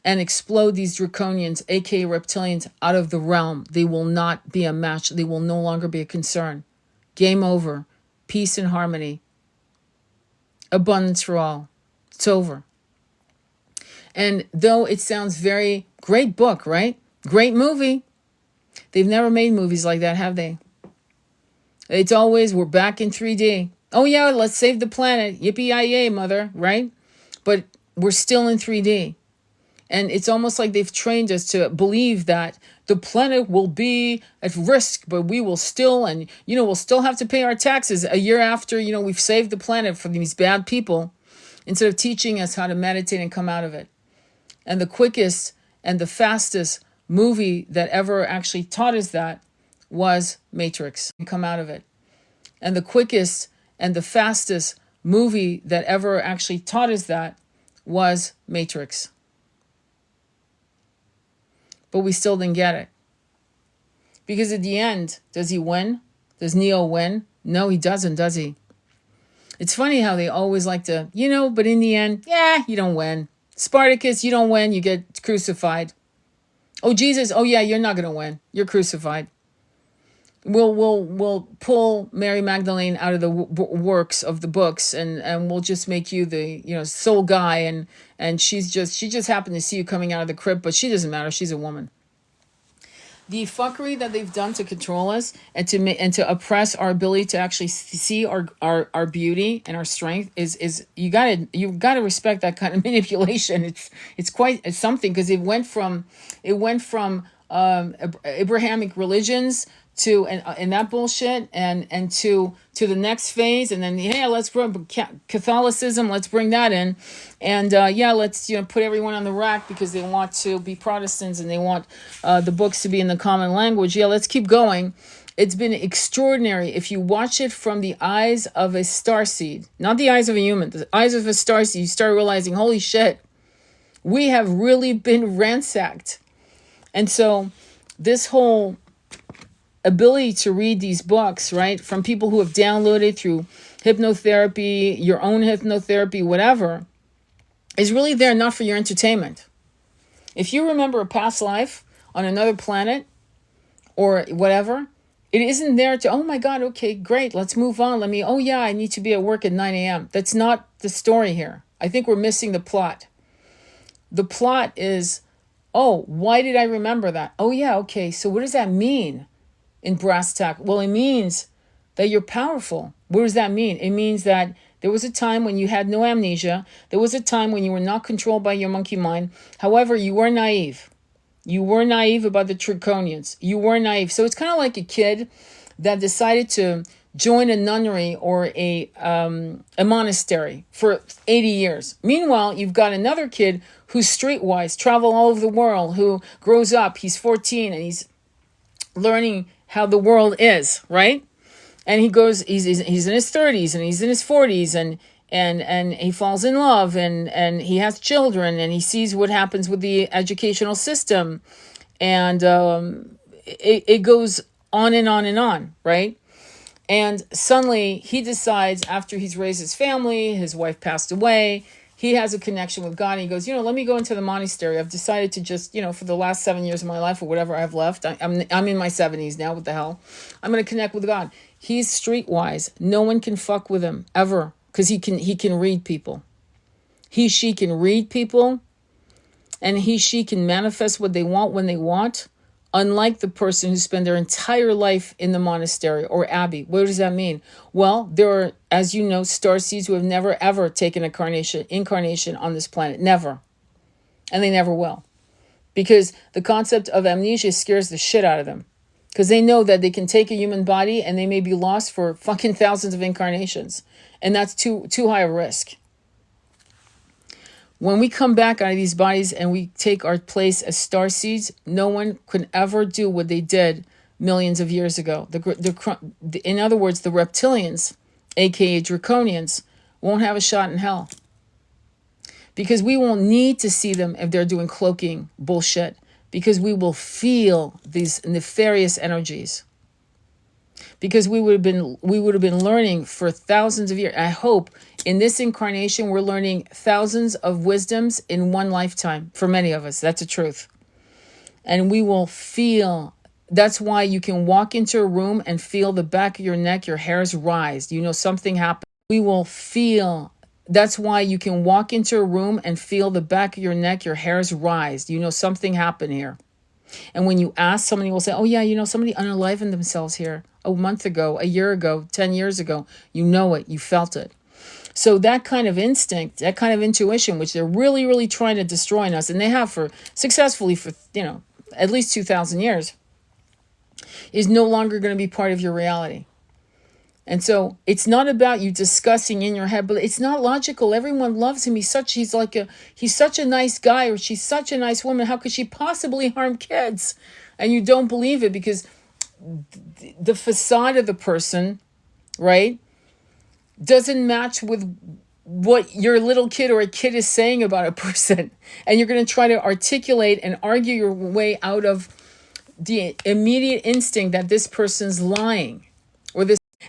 and explode these draconians, aka reptilians, out of the realm. They will not be a match. They will no longer be a concern. Game over. Peace and harmony. Abundance for all. It's over. And though it sounds very great book, right? Great movie. They've never made movies like that, have they? It's always, we're back in 3D. Oh yeah, let's save the planet. Yippee-yi-yay, mother, right? But we're still in 3D. And it's almost like they've trained us to believe that the planet will be at risk, but we will still, and, we'll still have to pay our taxes a year after, we've saved the planet from these bad people, instead of teaching us how to meditate and come out of it. And the quickest and the fastest movie that ever actually taught us that was Matrix, and come out of it. And the quickest and the fastest movie that ever actually taught us that was Matrix. But we still didn't get it. Because at the end, does he win? Does Neo win? No, he doesn't, does he? It's funny how they always like to, but in the end, you don't win. Spartacus, you don't win, you get crucified. Oh, Jesus, oh yeah, you're not going to win. You're crucified. We'll pull Mary Magdalene out of the works of the books, and we'll just make you the, soul guy, and she just happened to see you coming out of the crypt, but she doesn't matter. She's a woman. The fuckery that they've done to control us and to oppress our ability to actually see our beauty and our strength is you gotta respect that kind of manipulation. It's quite something, because it went from Abrahamic religions to and that bullshit and to the next phase, and then let's bring Catholicism, let's bring that in, and let's put everyone on the rack because they want to be Protestants and they want the books to be in the common language. Let's keep going. It's been extraordinary. If you watch it from the eyes of a starseed, not the eyes of a human, the eyes of a starseed, you start realizing, holy shit, we have really been ransacked. And so this whole ability to read these books, right, from people who have downloaded through hypnotherapy, your own hypnotherapy, whatever, is really there not for your entertainment. If you remember a past life on another planet, or whatever. It isn't there to, oh my God, okay, great, let's move on. Oh yeah, I need to be at work at 9 a.m. That's not the story here. I think we're missing the plot. The plot is, oh, why did I remember that? Oh yeah, okay, so what does that mean in brass tack? Well, it means that you're powerful. What does that mean? It means that there was a time when you had no amnesia. There was a time when you were not controlled by your monkey mind. However, you were naive. You were naive about the Draconians. You were naive. So it's kind of like a kid that decided to join a nunnery or a monastery for 80 years. Meanwhile, you've got another kid who's streetwise, travel all over the world, who grows up, he's 14, and he's learning how the world is, right? And he goes, he's in his 30s and he's in his 40s, and he falls in love, and he has children, and he sees what happens with the educational system, and it goes on and on and on, right? And suddenly he decides, after he's raised his family, his wife passed away, he has a connection with God, and he goes, let me go into the monastery. I've decided to just, for the last 7 years of my life, or whatever I have left, I'm in my 70s now, what the hell? I'm going to connect with God. He's streetwise. No one can fuck with him, ever. Because he can read people. She can read people, and she can manifest what they want when they want, unlike the person who spent their entire life in the monastery or abbey. What does that mean? Well, there are, as you know, starseeds who have never ever taken incarnation on this planet. Never. And they never will. Because the concept of amnesia scares the shit out of them. Because they know that they can take a human body and they may be lost for fucking thousands of incarnations. And that's too high a risk. When we come back out of these bodies and we take our place as starseeds, no one can ever do what they did millions of years ago. In other words, the reptilians, aka Draconians, won't have a shot in hell. Because we won't need to see them if they're doing cloaking bullshit. Because we will feel these nefarious energies. Because we would have been learning for thousands of years. I hope in this incarnation we're learning thousands of wisdoms in one lifetime. For many of us, that's the truth. And we will feel. That's why you can walk into a room and feel the back of your neck, your hairs rise. Something happened. We will feel. That's why you can walk into a room and feel the back of your neck, your hairs rise. Something happened here. And when you ask, somebody will say, oh yeah, somebody unalivened themselves here a month ago, a year ago, 10 years ago. You know it, you felt it. So that kind of instinct, that kind of intuition, which they're really, really trying to destroy in us, and they have successfully for, at least 2,000 years, is no longer going to be part of your reality. And so it's not about you discussing in your head, but it's not logical. Everyone loves him. He's such a nice guy, or she's such a nice woman. How could she possibly harm kids? And you don't believe it because the facade of the person, right, doesn't match with what your little kid or a kid is saying about a person. And you're going to try to articulate and argue your way out of the immediate instinct that this person's lying,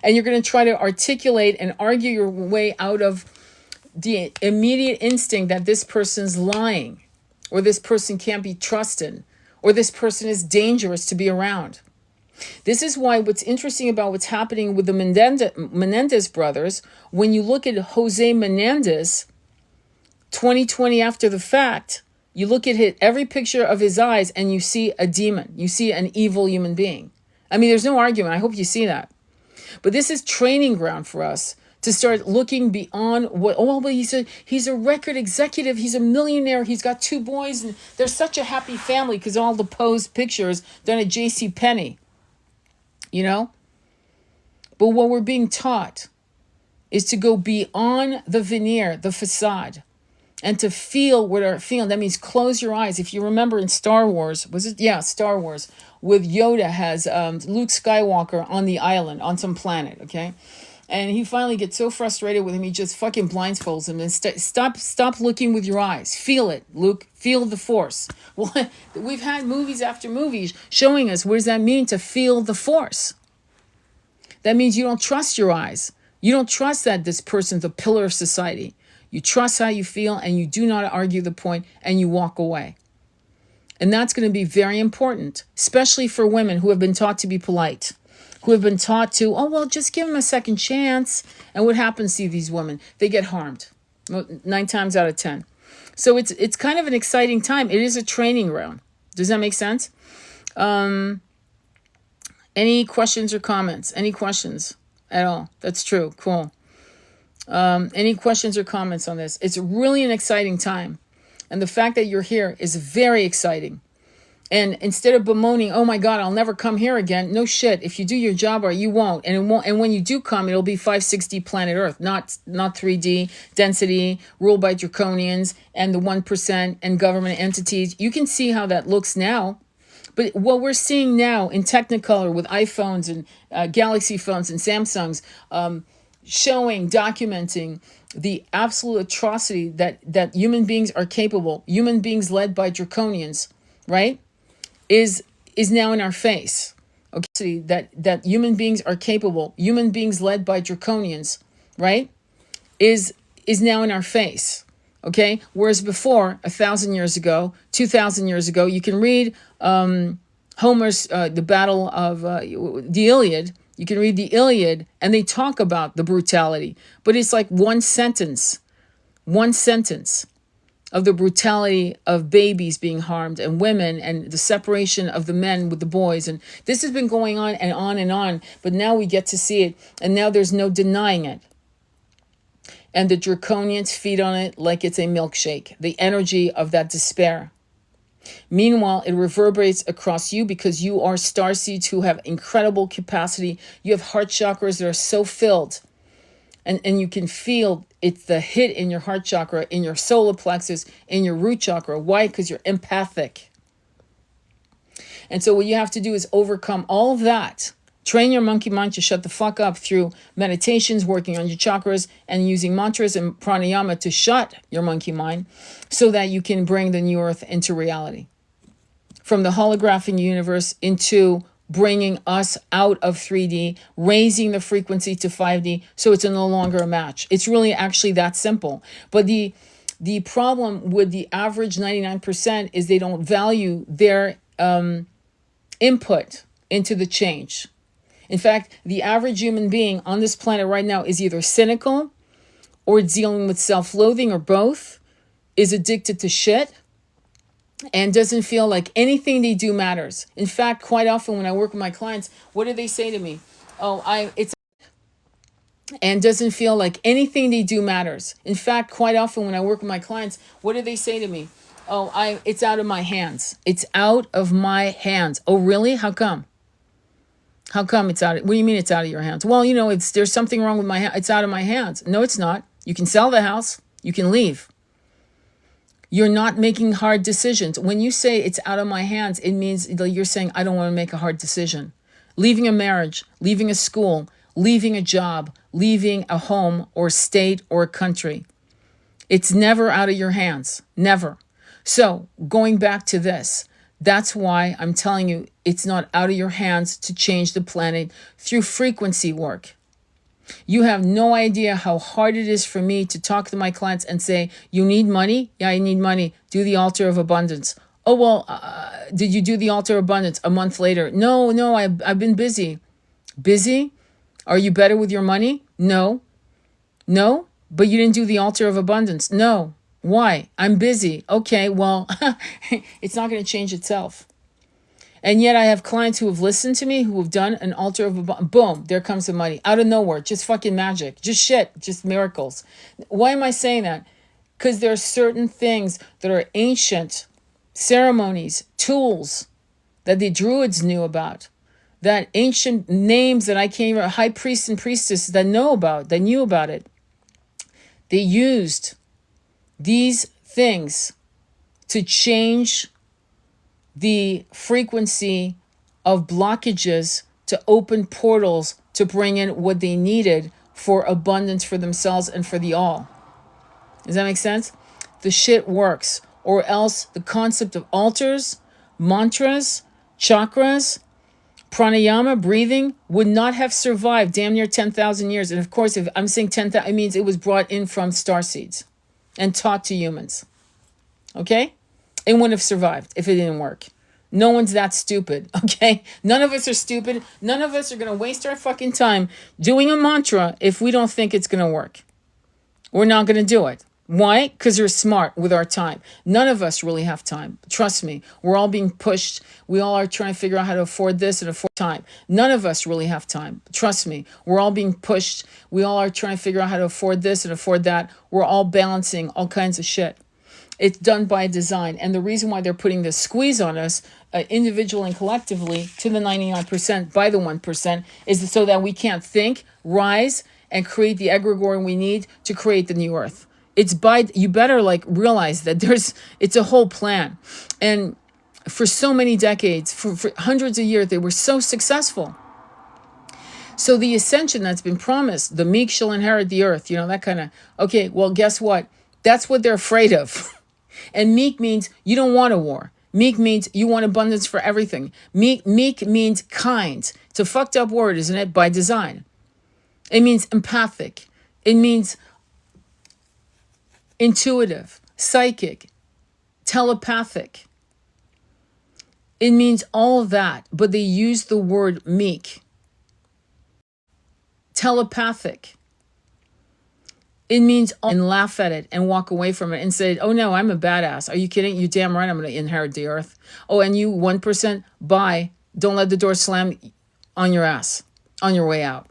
and you're going to try to articulate and argue your way out of the immediate instinct that this person's lying, or this person can't be trusted, or this person is dangerous to be around. This is why what's interesting about what's happening with the Menendez brothers, when you look at Jose Menendez, 2020 after the fact, you look at every picture of his eyes and you see a demon. You see an evil human being. I mean, there's no argument. I hope you see that. But this is training ground for us to start looking beyond what, oh, well, he's a record executive. He's a millionaire. He's got 2 boys. And they're such a happy family because all the posed pictures done at JCPenney. But what we're being taught is to go beyond the veneer, the facade, and to feel what are feeling. That means close your eyes. If you remember in Star Wars, Star Wars, with Yoda has Luke Skywalker on the island, on some planet, okay? And he finally gets so frustrated with him, he just fucking blindfolds him and stop looking with your eyes. Feel it, Luke. Feel the force. Well, we've had movies after movies showing us, what does that mean to feel the force? That means you don't trust your eyes. You don't trust that this person's a pillar of society. You trust how you feel, and you do not argue the point, and you walk away. And that's going to be very important, especially for women who have been taught to be polite, who have been taught to, oh, well, just give them a second chance. And what happens to these women? They get harmed 9 times out of 10. So it's kind of an exciting time. It is a training ground. Does that make sense? Any questions or comments? Any questions at all? That's true. Cool. Any questions or comments on this? It's really an exciting time. And the fact that you're here is very exciting. And instead of bemoaning, oh my God, I'll never come here again. No shit. If you do your job right, you won't. And it won't. And when you do come, it'll be 560 planet Earth, not 3D density, ruled by draconians and the 1% and government entities. You can see how that looks now. But what we're seeing now in Technicolor with iPhones and Galaxy phones and Samsungs, showing, documenting the absolute atrocity that human beings are capable, human beings led by draconians, right, is now in our face. Okay, that human beings are capable, human beings led by draconians, right, is now in our face. Okay, whereas before, 1,000 years ago, 2,000 years ago, you can read Homer's the Battle of the Iliad. You can read the Iliad, and they talk about the brutality, but it's like one sentence of the brutality of babies being harmed and women and the separation of the men with the boys. And this has been going on and on and on, but now we get to see it, and now there's no denying it. And the draconians feed on it like it's a milkshake, the energy of that despair. Meanwhile, it reverberates across you because you are starseeds who have incredible capacity. You have heart chakras that are so filled. And you can feel it's the hit in your heart chakra, in your solar plexus, in your root chakra. Why? Because you're empathic. And so what you have to do is overcome all of that. Train your monkey mind to shut the fuck up through meditations, working on your chakras, and using mantras and pranayama to shut your monkey mind so that you can bring the new earth into reality. From the holographic universe into bringing us out of 3D, raising the frequency to 5D so it's no longer a match. It's really actually that simple. But the problem with the average 99% is they don't value their input into the change. In fact, the average human being on this planet right now is either cynical or dealing with self-loathing or both, is addicted to shit, and doesn't feel like anything they do matters. In fact, quite often when I work with my clients, what do they say to me? And doesn't feel like anything they do matters. In fact, quite often when I work with my clients, what do they say to me? It's out of my hands. It's out of my hands. Oh, really? How come? How come it's out? What do you mean it's out of your hands? Well, there's something wrong with my hand. It's out of my hands. No, it's not. You can sell the house. You can leave. You're not making hard decisions. When you say it's out of my hands, it means you're saying, I don't want to make a hard decision. Leaving a marriage, leaving a school, leaving a job, leaving a home or state or a country. It's never out of your hands. Never. So going back to this, that's why I'm telling you it's not out of your hands to change the planet through frequency work. You have no idea how hard it is for me to talk to my clients and say, you need money? Yeah, I need money. Do the altar of abundance. Oh, well, did you do the altar of abundance a month later? No, I've been busy. Busy? Are you better with your money? No, but you didn't do the altar of abundance. No. Why? I'm busy. Okay, well, it's not going to change itself. And yet I have clients who have listened to me, who have done an altar of abundance. Boom, there comes the money. Out of nowhere, just fucking magic. Just shit, just miracles. Why am I saying that? Because there are certain things that are ancient ceremonies, tools that the Druids knew about. That ancient names that I can't even, high priests and priestesses that knew about it. They used these things to change the frequency of blockages, to open portals, to bring in what they needed for abundance for themselves and for the all. Does that make sense? The shit works. Or else the concept of altars, mantras, chakras, pranayama, breathing, would not have survived damn near 10,000 years. And of course, if I'm saying 10,000, it means it was brought in from starseeds and taught to humans. Okay? It wouldn't have survived if it didn't work. No one's that stupid, okay? None of us are stupid. None of us are going to waste our fucking time doing a mantra if we don't think it's going to work. We're not going to do it. Why? Because we're smart with our time. None of us really have time. Trust me. We're all being pushed. We all are trying to figure out how to afford this and afford time. None of us really have time. Trust me. We're all being pushed. We all are trying to figure out how to afford this and afford that. We're all balancing all kinds of shit. It's done by design. And the reason why they're putting this squeeze on us, individually and collectively, to the 99% by the 1%, is so that we can't think, rise, and create the egregore we need to create the new earth. It's by, you better like realize that it's a whole plan. And for so many decades, for hundreds of years, they were so successful. So the ascension that's been promised, the meek shall inherit the earth, that kind of, okay, well, guess what? That's what they're afraid of. And meek means you don't want a war. Meek means you want abundance for everything. Meek means kind. It's a fucked up word, isn't it? By design. It means empathic. It means intuitive, psychic, telepathic. It means all of that, but they use the word meek. Telepathic. It means and laugh at it and walk away from it and say, oh no, I'm a badass. Are you kidding? You damn right I'm going to inherit the earth. Oh, and you 1%, bye. Don't let the door slam on your ass on your way out.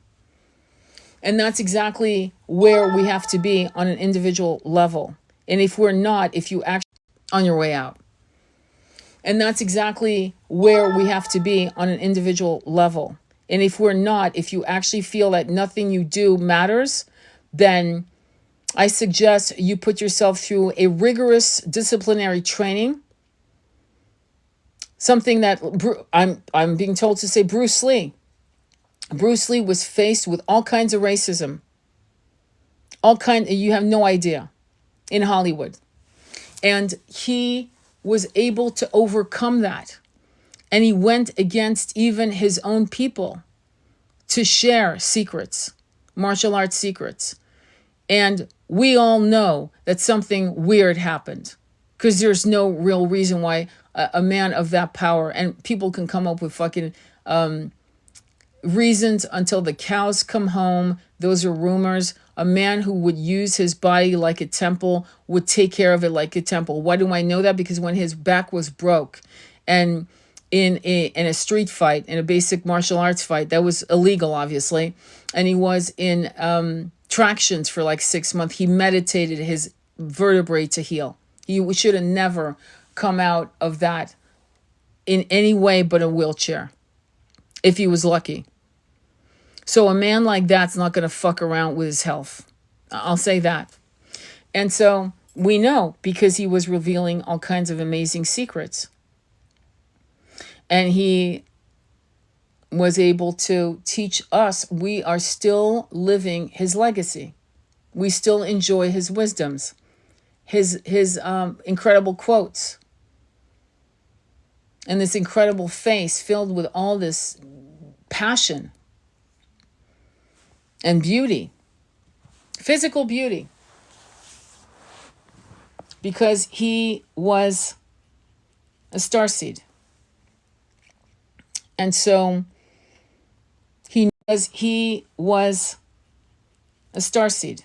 And that's exactly where we have to be on an individual level. And if we're not, if you actually on your way out. And that's exactly where we have to be on an individual level. And if we're not, if you actually feel that nothing you do matters, then I suggest you put yourself through a rigorous disciplinary training. Something that I'm being told to say Bruce Lee. Bruce Lee was faced with all kinds of racism. You have no idea, in Hollywood. And he was able to overcome that. And he went against even his own people to share secrets, martial arts secrets. And we all know that something weird happened, because there's no real reason why a man of that power, and people can come up with fucking reasons until the cows come home. Those are rumors. A man who would use his body like a temple would take care of it like a temple. Why do I know that? Because when his back was broke and in a street fight, in a basic martial arts fight, that was illegal, obviously, and he was in tractions for like 6 months, he meditated his vertebrae to heal. He should have never come out of that in any way but a wheelchair, if he was lucky. So a man like that's not going to fuck around with his health. I'll say that. And so we know, because he was revealing all kinds of amazing secrets. And he was able to teach us. We are still living his legacy. We still enjoy his wisdoms, his incredible quotes, and this incredible face filled with all this passion and beauty, physical beauty, because he was a starseed. And so he was a starseed.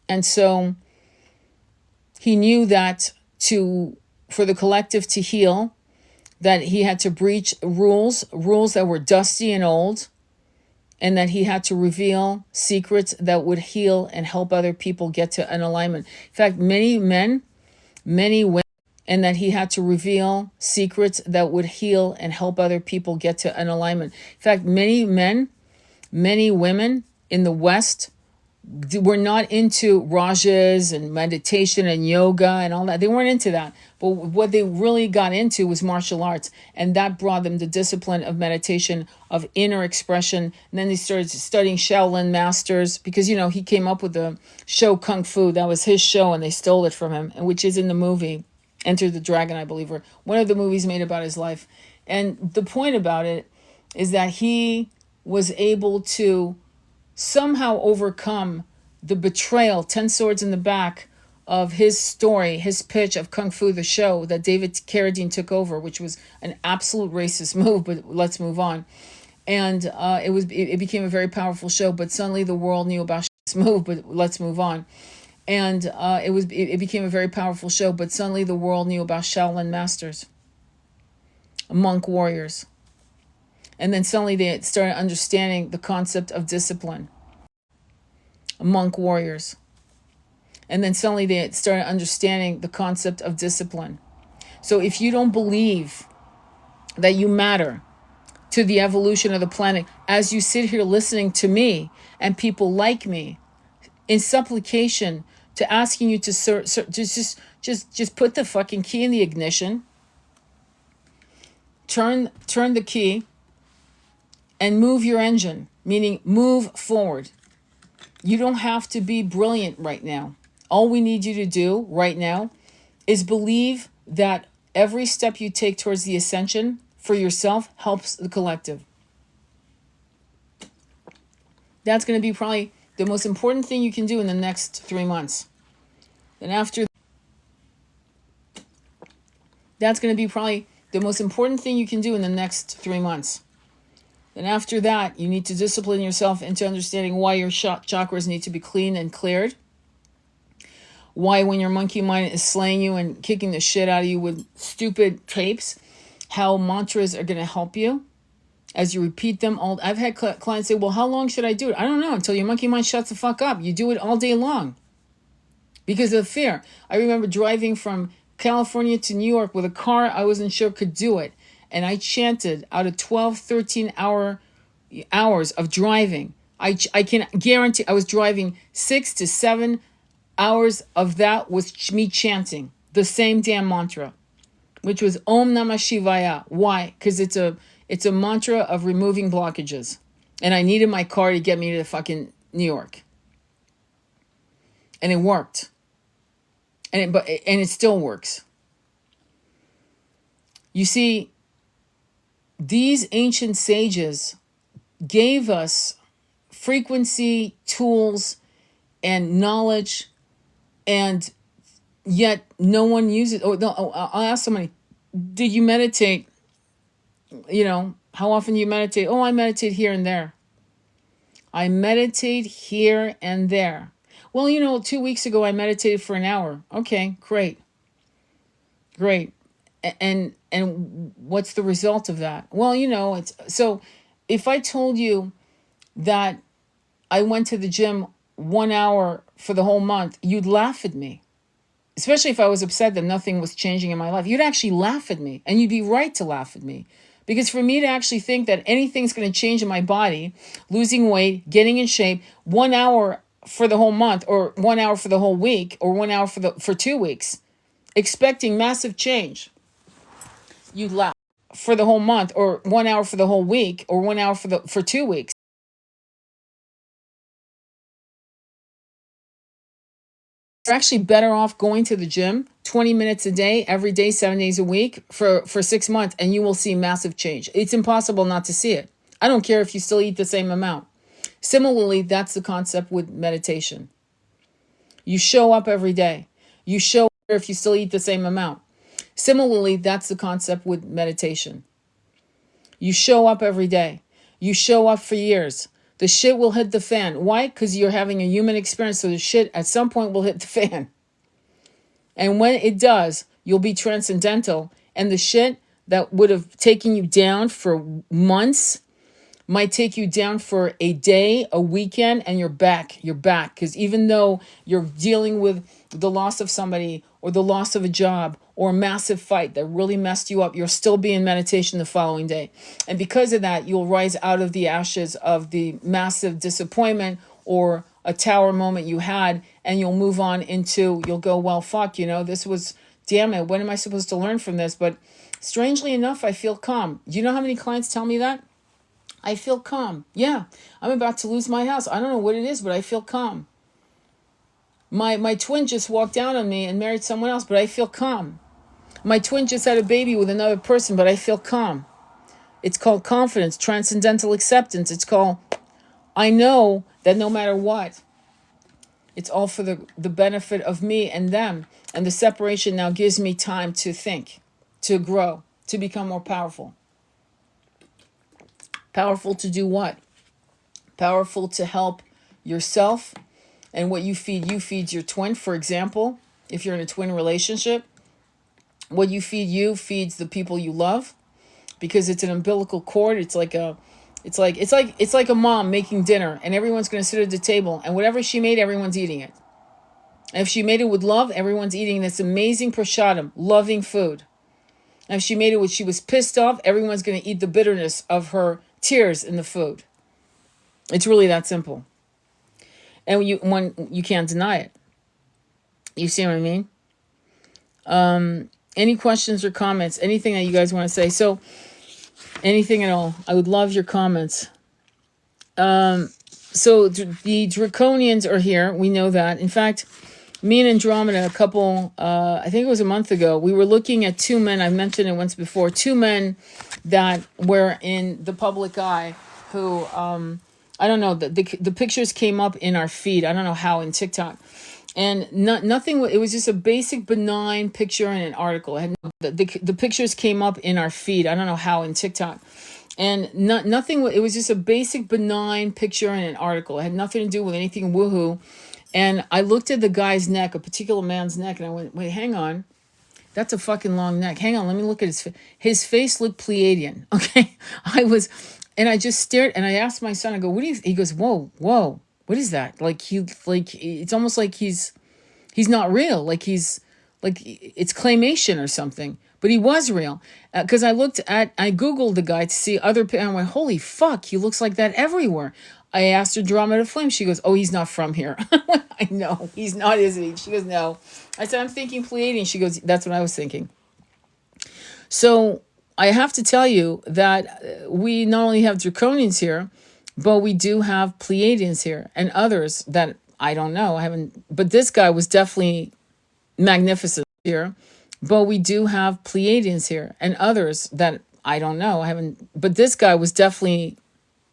And so he knew that for the collective to heal, that he had to breach rules that were dusty and old, and that he had to reveal secrets that would heal and help other people get to an alignment. In fact, many men, many women, and that he had to reveal secrets that would heal and help other people get to an alignment. In fact, many men, many women in the West were not into rajas and meditation and yoga and all that. They weren't into that. But what they really got into was martial arts. And that brought them the discipline of meditation, of inner expression. And then they started studying Shaolin masters, because, he came up with the show Kung Fu. That was his show, and they stole it from him, which is in the movie Enter the Dragon, I believe, or one of the movies made about his life. And the point about it is that he was able to somehow overcome the betrayal, 10 swords in the back, of his story, his pitch of Kung Fu, the show that David Carradine took over, which was an absolute racist move, but let's move on. And it became a very powerful show, but suddenly the world knew about this move, but let's move on. And it became a very powerful show, but suddenly the world knew about Shaolin masters, monk warriors. And then suddenly they started understanding the concept of discipline, monk warriors. And then suddenly they started understanding the concept of discipline. So if you don't believe that you matter to the evolution of the planet, as you sit here listening to me and people like me, in supplication to asking you to just put the fucking key in the ignition, turn the key, and move your engine, meaning move forward. You don't have to be brilliant right now. All we need you to do right now is believe that every step you take towards the ascension for yourself helps the collective. That's going to be probably the most important thing you can do in the next 3 months. And after that's going to be probably the most important thing you can do in the next 3 months. And after that, you need to discipline yourself into understanding why your chakras need to be cleaned and cleared. Why, when your monkey mind is slaying you and kicking the shit out of you with stupid tapes, how mantras are going to help you as you repeat them all. I've had clients say, well, how long should I do it? I don't know, until your monkey mind shuts the fuck up. You do it all day long because of fear. I remember driving from California to New York with a car I wasn't sure could do it. And I chanted out of 12, 13 hours of driving. I can guarantee I was driving 6 to 7 hours of that was me chanting the same damn mantra, which was Om Namah Shivaya. Why? Because it's a mantra of removing blockages. And I needed my car to get me to fucking New York. And it worked. And it still works. You see, these ancient sages gave us frequency, tools, and knowledge, and yet no one uses it. I'll ask somebody, did you meditate? How often do you meditate? Oh, I meditate here and there. I meditate here and there. Well, 2 weeks ago I meditated for an hour. Okay, great. And what's the result of that? Well, it's so if I told you that I went to the gym 1 hour for the whole month, you'd laugh at me. Especially if I was upset that nothing was changing in my life. You'd actually laugh at me, and you'd be right to laugh at me. Because for me to actually think that anything's going to change in my body, losing weight, getting in shape, 1 hour for the whole month, or 1 hour for the whole week, or 1 hour for 2 weeks, expecting massive change, you'd laugh. For the whole month, or 1 hour for the whole week, or 1 hour for 2 weeks. You're actually better off going to the gym 20 minutes a day, every day, 7 days a week for 6 months, and you will see massive change. It's impossible not to see it. I don't care if you still eat the same amount. Similarly, that's the concept with meditation. You show up every day. You show up if you still eat the same amount. Similarly, that's the concept with meditation. You show up every day. You show up for years. The shit will hit the fan. Why? Because you're having a human experience, so the shit at some point will hit the fan. And when it does, you'll be transcendental. And the shit that would have taken you down for months might take you down for a day, a weekend, and you're back. You're back. Because even though you're dealing with the loss of somebody or the loss of a job or a massive fight that really messed you up, you'll still be in meditation the following day. And because of that, you'll rise out of the ashes of the massive disappointment or a tower moment you had, and you'll move on into, you'll go, well, fuck, this was, damn it, what am I supposed to learn from this? But strangely enough, I feel calm. Do you know how many clients tell me that? I feel calm. Yeah, I'm about to lose my house. I don't know what it is, but I feel calm. My twin just walked out on me and married someone else, but I feel calm. My twin just had a baby with another person, but I feel calm. It's called confidence, transcendental acceptance. It's called, I know that no matter what, It's all for the benefit of me and them. And the separation now gives me time to think, to grow, to become more powerful. Powerful to do what? Powerful to help yourself, and what you feeds your twin. For example, if you're in a twin relationship, what you feed you feeds the people you love, because it's an umbilical cord. It's like a mom making dinner, and everyone's going to sit at the table, and whatever she made, everyone's eating it. And if she made it with love, everyone's eating this amazing prasadam, loving food. And if she made it when she was pissed off, everyone's going to eat the bitterness of her tears in the food. It's really that simple. And you can't deny it. You see what I mean? Any questions or comments? Anything that you guys want to say? So, anything at all. I would love your comments. So the Draconians are here. We know that. In fact, me and Andromeda, I think it was a month ago, we were looking at two men. I've mentioned it once before. Two men that were in the public eye who, I don't know, the pictures came up in our feed. I don't know how in TikTok. And nothing, it was just a basic benign picture in an article. The pictures came up in our feed. I don't know how in TikTok. And nothing, it was just a basic benign picture in an article. It had nothing to do with anything woohoo. And I looked at the guy's neck, a particular man's neck, and I went, wait, hang on. That's a fucking long neck. Hang on, let me look at his face. His face looked Pleiadian, okay? And I just stared, and I asked my son, I go, what do you, he goes, whoa, what is that? It's almost like he's not real. Like it's claymation or something. But he was real. Because I Googled the guy to see other people, and I went, holy fuck, he looks like that everywhere. I asked her Andromeda Flame. She goes, oh, he's not from here. I know, he's not, is he? She goes, no. I said, I'm thinking Pleiadian. She goes, that's what I was thinking. So I have to tell you that we not only have Draconians here, but we do have Pleiadians here and others that I don't know. But this guy was definitely magnificent here. But we do have Pleiadians here and others that I don't know. But this guy was definitely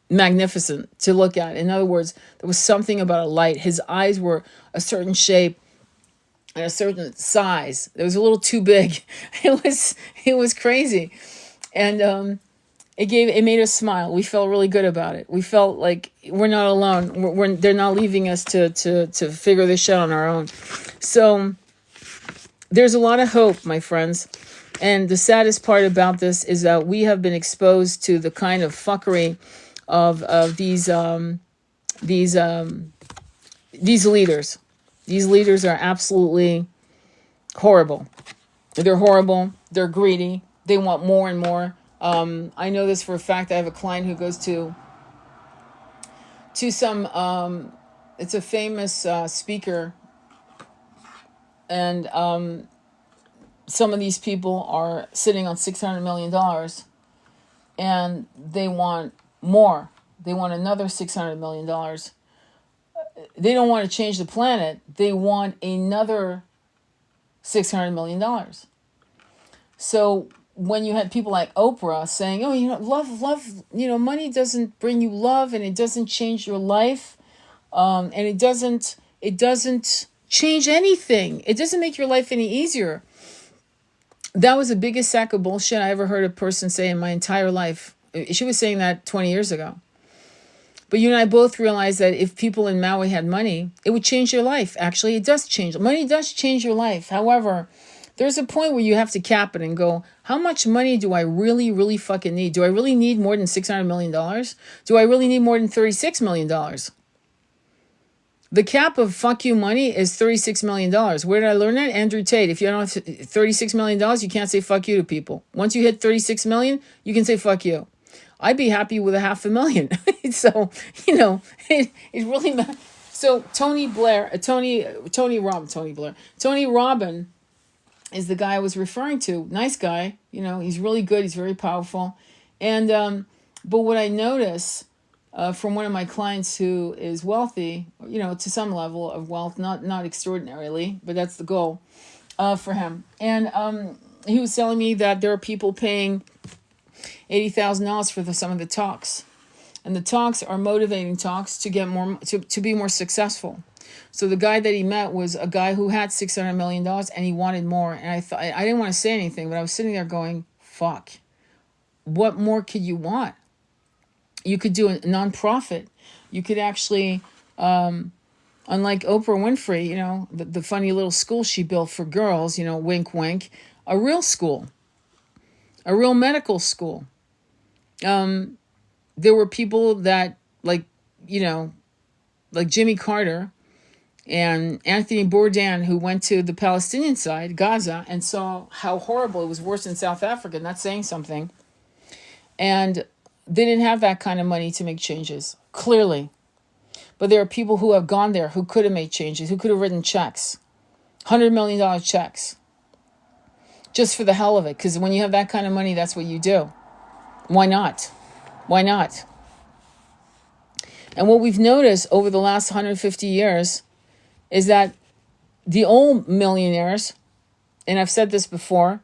magnificent to look at. In other words, there was something about a light. His eyes were a certain shape and a certain size. It was a little too big. It was crazy. And it made us smile. We felt really good about it. We felt like we're not alone. They're not leaving us to figure this shit on our own. So there's a lot of hope, my friends. And the saddest part about this is that we have been exposed to the kind of fuckery of these leaders. These leaders are absolutely horrible. They're horrible. They're greedy. They want more and more. I know this for a fact. I have a client who goes to some, it's a famous speaker, and some of these people are sitting on $600 million, and they want more. They want another $600 million. They don't want to change the planet. They want another $600 million. So when you had people like Oprah saying, oh, love, money doesn't bring you love, and it doesn't change your life. And it doesn't change anything. It doesn't make your life any easier. That was the biggest sack of bullshit I ever heard a person say in my entire life. She was saying that 20 years ago. But you and I both realized that if people in Maui had money, it would change their life. Actually, it does change. Money does change your life. However, there's a point where you have to cap it and go, how much money do I really, really fucking need? Do I really need more than $600 million? Do I really need more than $36 million? The cap of fuck you money is $36 million. Where did I learn that? Andrew Tate. If you don't have $36 million, you can't say fuck you to people. Once you hit 36 million, you can say fuck you. I'd be happy with $500,000. So, it really matters. So Tony Robbins is the guy I was referring to. Nice guy. He's really good. He's very powerful. And, but what I notice from one of my clients who is wealthy, to some level of wealth, not extraordinarily, but that's the goal for him. And he was telling me that there are people paying $80,000 for some of the talks. And the talks are motivating talks to get more, to be more successful. So the guy that he met was a guy who had $600 million and he wanted more. And I thought, I didn't want to say anything, but I was sitting there going, fuck, what more could you want? You could do a nonprofit. You could actually, unlike Oprah Winfrey, you know, the funny little school she built for girls, you know, wink, wink, a real school, a real medical school. There were people that, like, you know, like Jimmy Carter and Anthony Bourdain, who went to the Palestinian side, Gaza, and saw how horrible it was, worse in South Africa, not saying something. And they didn't have that kind of money to make changes, clearly. But there are people who have gone there who could have made changes, who could have written checks, $100 million checks, just for the hell of it. Because when you have that kind of money, that's what you do. Why not? Why not? And what we've noticed over the last 150 years is that the old millionaires, and I've said this before,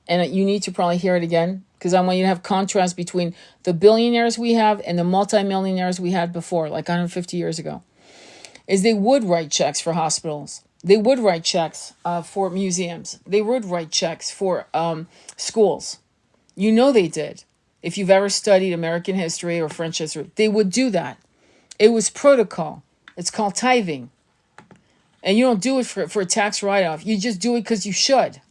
and you need to probably hear it again, because I want you to have contrast between the billionaires we have and the multimillionaires we had before, like 150 years ago, is they would write checks for hospitals. They would write checks for museums. They would write checks for schools. You know they did. If you've ever studied American history or French history, they would do that. It was protocol. It's called tithing. And you don't do it for a tax write-off. You just do it because you should.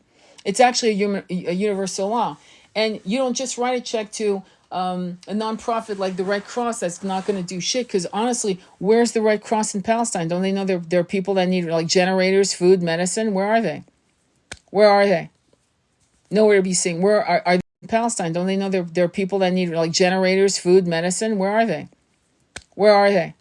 It's actually a universal law. And you don't just write a check to a nonprofit like the Red Cross that's not going to do shit. Because honestly, where's the Red Cross in Palestine? Don't they know there are people that need like generators, food, medicine? Where are they? Where are they? Nowhere to be seen. Where are they in Palestine? Don't they know there are people that need like generators, food, medicine? Where are they? Where are they?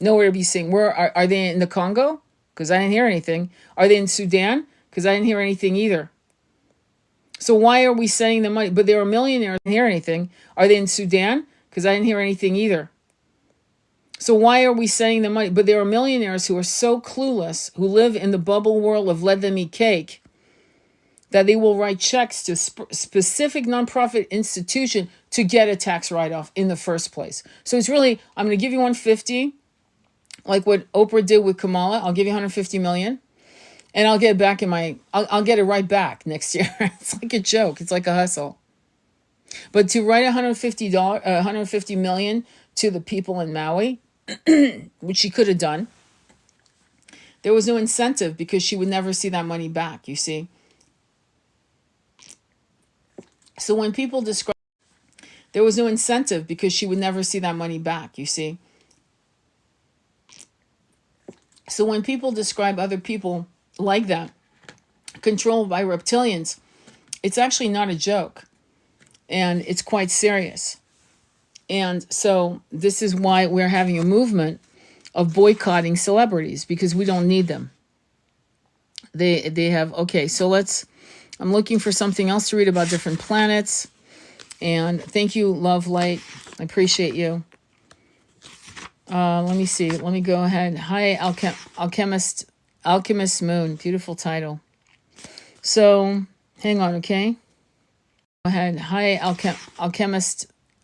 Nowhere to be seen. Where are they in the Congo? Because I didn't hear anything. Are they in Sudan? Because I didn't hear anything either. So why are we sending them money? But there are millionaires. I didn't hear anything. Are they in Sudan? Because I didn't hear anything either. So why are we sending them money? But there are millionaires who are so clueless, who live in the bubble world of let them eat cake, that they will write checks to specific nonprofit institution to get a tax write-off in the first place. So it's really, I'm going to give you 150, like what Oprah did with Kamala. I'll give you 150 million, and I'll get it back in my, I'll get it right back next year. It's like a joke. It's like a hustle. But to write $150 million to the people in Maui, which she could have done, there was no incentive because she would never see that money back, you see. So when people describe, there was no incentive because she would never see that money back, you see. So when people describe other people like that, controlled by reptilians, it's actually not a joke. And it's quite serious. And so this is why we're having a movement of boycotting celebrities, because we don't need them. They have, okay, so I'm looking for something else to read about different planets. And thank you, Love Light. I appreciate you. Let me see. Let me go ahead. Hi, Alchemist Moon. Beautiful title. So, hang on, okay? Go ahead. Hi,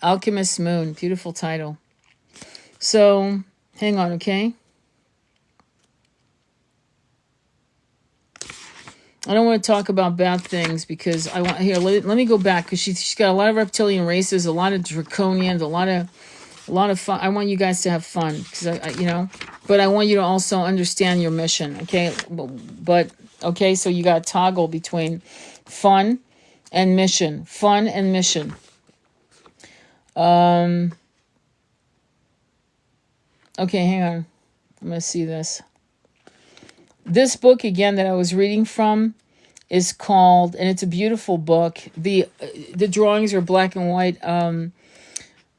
Alchemist Moon. Beautiful title. So, hang on, okay? I don't want to talk about bad things because I want, here, let me go back, because she's got a lot of reptilian races, a lot of draconians, a lot of fun. I want you guys to have fun, because but I want you to also understand your mission, okay? But okay, so you got to toggle between fun and mission. Fun and mission. Okay, hang on. I'm going to see this. This book, again, that I was reading from is called, and it's a beautiful book. The drawings are black and white,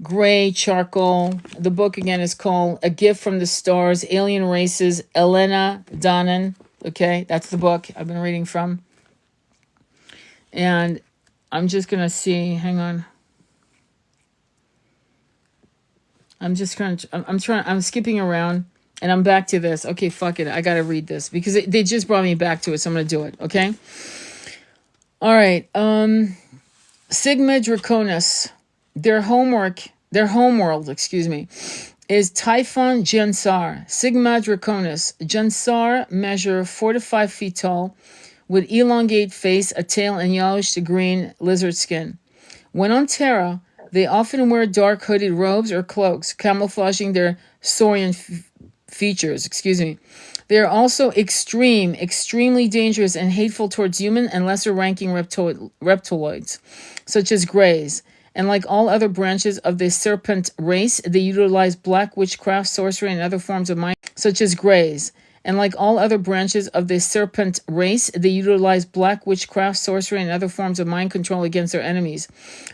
gray, charcoal. The book, again, is called A Gift from the Stars, Alien Races, Elena Dannon. Okay, that's the book I've been reading from. And I'm just going to see, hang on. I'm skipping around. And I'm back to this. Okay, fuck it. I got to read this because they just brought me back to it. So I'm going to do it. Okay. All right. Sigma Draconis. Their homework their homeworld, is Typhon Jansar, Sigma Draconis. Jansar measure 4 to 5 feet tall, with elongate face, a tail, and yellowish to green lizard skin. When on Terra, they often wear dark hooded robes or cloaks, camouflaging their saurian features. They are also extremely dangerous and hateful towards human and lesser-ranking reptiloids, such as greys. And like all other branches of the serpent race, they utilize black witchcraft, sorcery, and other forms of mind, such as greys. And like all other branches of the serpent race, they utilize black witchcraft, sorcery, and other forms of mind control against their enemies.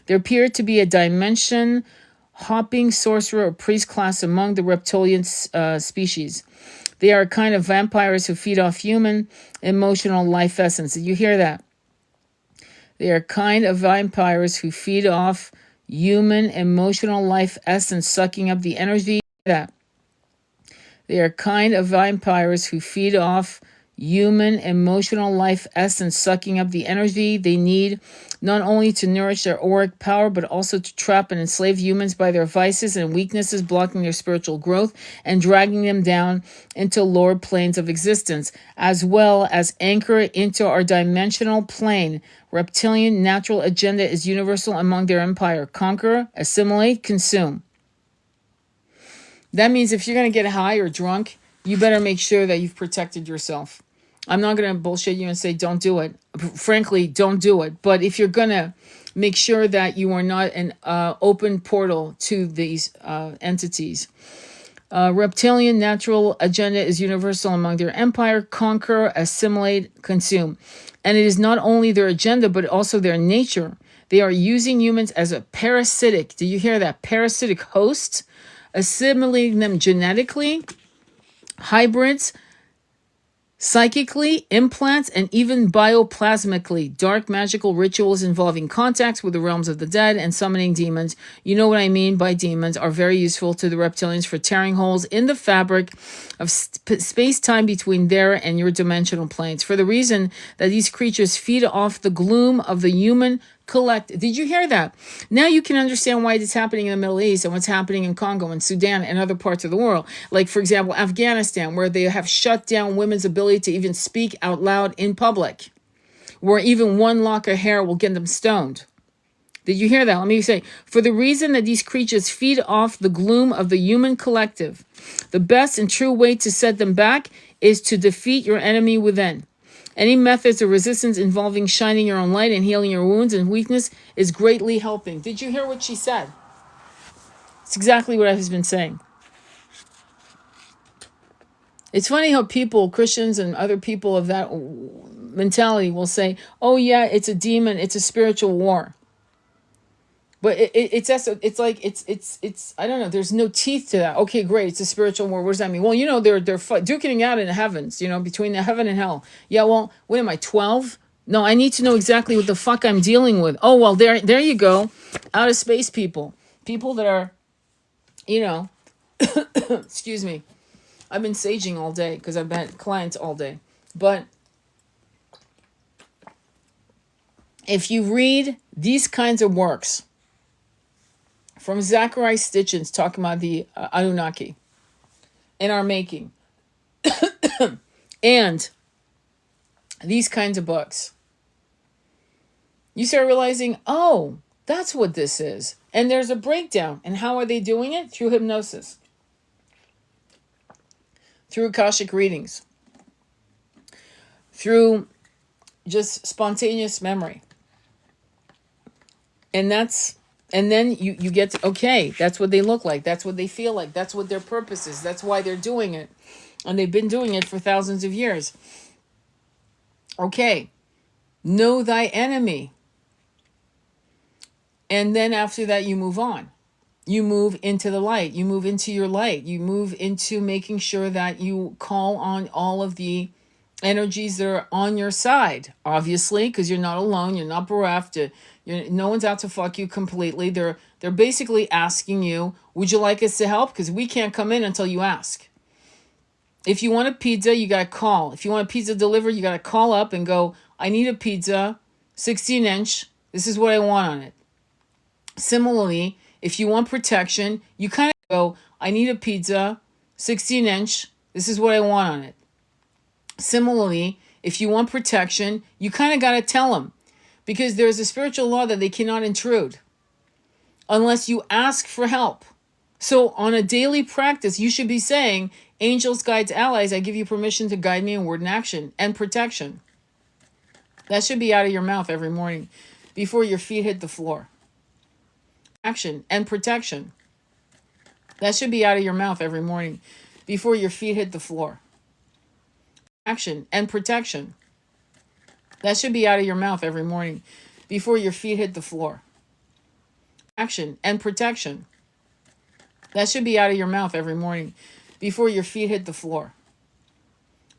There appear to be a dimension hopping sorcerer or priest class among the reptilian species. They are a kind of vampires who feed off human emotional life essence. Did you hear that? They are a kind of vampires who feed off human emotional life essence, sucking up the energy. That they are a kind of vampires who feed off human emotional life essence, sucking up the energy they need not only to nourish their auric power, but also to trap and enslave humans by their vices and weaknesses, blocking their spiritual growth and dragging them down into lower planes of existence, as well as anchor into our dimensional plane. Reptilian natural agenda is universal among their empire: conquer, assimilate, consume. That means if you're going to get high or drunk, you better make sure that you've protected yourself. I'm not going to bullshit you and say don't do it. Frankly, don't do it. But if you're going to make sure that you are not an open portal to these entities. Reptilian natural agenda is universal among their empire: conquer, assimilate, consume. And it is not only their agenda, but also their nature. They are using humans as a parasitic, do you hear that? Parasitic host, assimilating them genetically, hybrids, psychically, implants, and even bioplasmically. Dark magical rituals involving contacts with the realms of the dead and summoning demons. You know what I mean by demons are very useful to the reptilians for tearing holes in the fabric of space-time between their and your dimensional planes, for the reason that these creatures feed off the gloom of the human collect. Did you hear that? Now you can understand why it's happening in the Middle East and what's happening in Congo and Sudan and other parts of the world. Like, for example, Afghanistan, where they have shut down women's ability to even speak out loud in public, where even one lock of hair will get them stoned. Did you hear that? Let me say, for the reason that these creatures feed off the gloom of the human collective, the best and true way to set them back is to defeat your enemy within. Any methods of resistance involving shining your own light and healing your wounds and weakness is greatly helping. Did you hear what she said? It's exactly what I've been saying. It's funny how people, Christians and other people of that mentality will say, oh yeah, it's a demon, it's a spiritual war. But it's I don't know, there's no teeth to that. Okay, great, it's a spiritual war. What does that mean? Well, you know, they're duking it out in the heavens, you know, between the heaven and hell. Yeah, well, what am I, 12? No, I need to know exactly what the fuck I'm dealing with. Oh, well, there you go. Outer space people. People that are, you know, excuse me. I've been saging all day because I've been clients all day. But if you read these kinds of works, from Zachariah Stitchin's talking about the Anunnaki in our making, and these kinds of books, you start realizing, oh, that's what this is. And there's a breakdown. And how are they doing it? Through hypnosis, through Akashic readings, through just spontaneous memory. And then you get to, okay, that's what they look like. That's what they feel like. That's what their purpose is. That's why they're doing it. And they've been doing it for thousands of years. Okay, know thy enemy. And then after that, you move on. You move into the light. You move into your light. You move into making sure that you call on all of the energies that are on your side, obviously, because you're not alone. You're not bereft. No one's out to fuck you completely. They're basically asking you, would you like us to help? Because we can't come in until you ask. If you want a pizza, you got to call. If you want a pizza delivered, you got to call up and go, I need a pizza, 16-inch. This is what I want on it. Similarly, if you want protection, you kind of go, I need a pizza, 16-inch. This is what I want on it. Similarly, if you want protection, you kind of got to tell them, because there's a spiritual law that they cannot intrude unless you ask for help. So on a daily practice, you should be saying, angels, guides, allies, I give you permission to guide me in word and action and protection. That should be out of your mouth every morning before your feet hit the floor. Action and protection. That should be out of your mouth every morning before your feet hit the floor. Action and protection. That should be out of your mouth every morning before your feet hit the floor. Action and protection. That should be out of your mouth every morning before your feet hit the floor.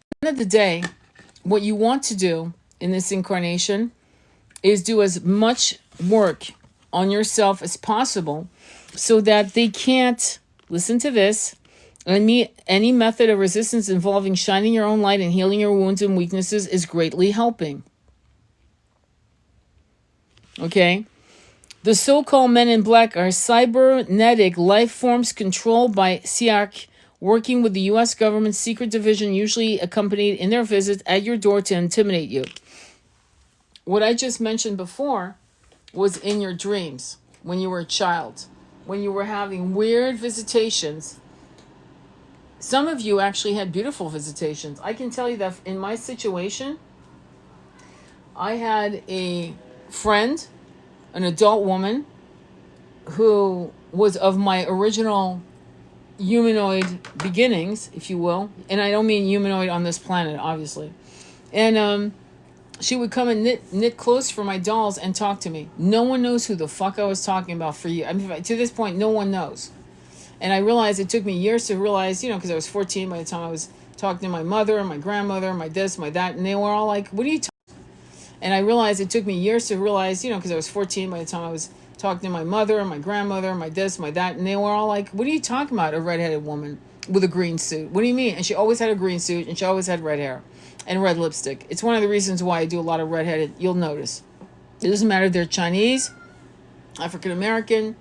At the end of the day, what you want to do in this incarnation is do as much work on yourself as possible so that they can't, listen to this, any method of resistance involving shining your own light and healing your wounds and weaknesses is greatly helping. Okay? The so-called men in black are cybernetic life forms controlled by SIAC, working with the U.S. government's secret division, usually accompanied in their visits at your door to intimidate you. What I just mentioned before was in your dreams when you were a child, when you were having weird visitations. Some of you actually had beautiful visitations. I can tell you that in my situation, I had a friend, an adult woman, who was of my original humanoid beginnings, if you will. And I don't mean humanoid on this planet, obviously. And she would come and knit clothes for my dolls and talk to me. No one knows who the fuck I was talking about for you. I mean, to this point, no one knows. And I realized it took me years to realize, because I was 14 by the time I was talking to my mother and my grandmother, my this, my that, and they were all like, what are you talking about? And I realized it took me years to realize, because I was 14 by the time I was talking to my mother and my grandmother, my this, my that, and they were all like, what are you talking about, a redheaded woman with a green suit? What do you mean? And she always had a green suit, and she always had red hair and red lipstick. It's one of the reasons why I do a lot of redheaded, you'll notice. It doesn't matter if they're Chinese, African American,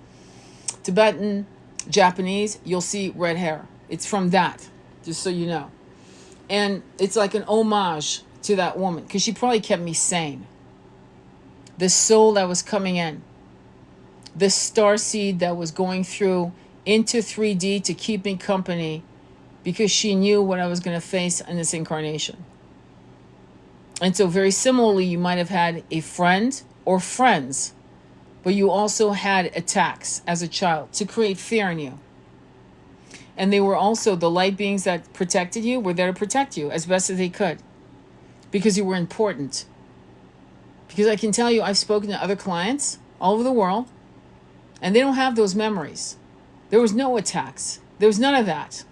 Tibetan, Japanese, you'll see red hair. It's from that, just so you know. And it's like an homage to that woman, because she probably kept me sane. The soul that was coming in, the star seed that was going through into 3D to keep me company, because she knew what I was going to face in this incarnation. And so very similarly, you might have had a friend or friends, but you also had attacks as a child to create fear in you. And they were also, the light beings that protected you were there to protect you as best as they could, because you were important. Because I can tell you, I've spoken to other clients all over the world, and they don't have those memories. There was no attacks. There was none of that.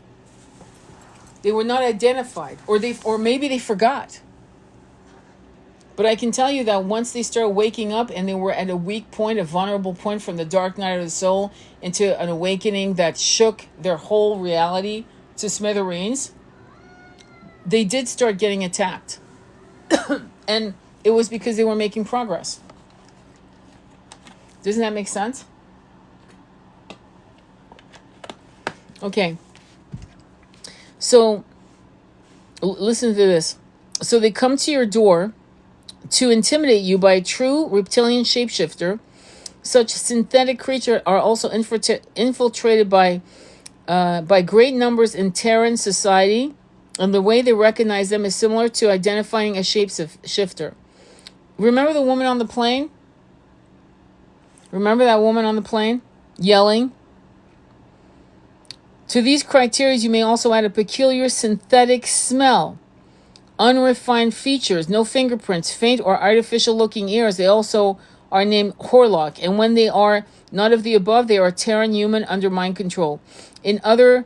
They were not identified, or maybe they forgot. But I can tell you that once they started waking up and they were at a weak point, a vulnerable point from the dark night of the soul into an awakening that shook their whole reality to smithereens, they did start getting attacked. And it was because they were making progress. Doesn't that make sense? Okay. So, listen to this. So they come to your door to intimidate you by a true reptilian shapeshifter. Such synthetic creatures are also infiltrated by great numbers in Terran society, and the way they recognize them is similar to identifying a shapeshifter. Remember the woman on the plane? Remember that woman on the plane yelling? To these criteria, you may also add a peculiar synthetic smell, unrefined features, no fingerprints, faint or artificial-looking ears. They also are named Horlock, and when they are not of the above, they are Terran human under mind control. In order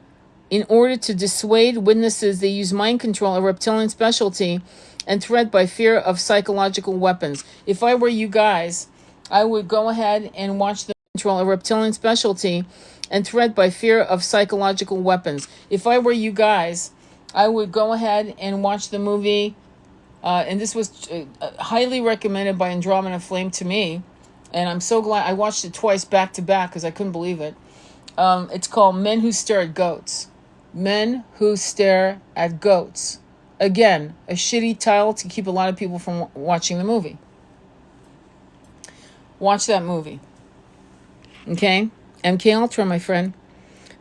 to dissuade witnesses, they use mind control, a reptilian specialty, and threat by fear of psychological weapons. If I were you guys, I would go ahead and watch the control, a reptilian specialty, and threat by fear of psychological weapons. If I were you guys, I would go ahead and watch the movie, and this was highly recommended by Andromeda Flame to me, And I'm so glad I watched it twice back to back because I couldn't believe it. It's called Men Who Stare at Goats. Men Who Stare at Goats. Again, a shitty title to keep a lot of people from watching the movie. Watch that movie. Okay? MK Ultra, my friend.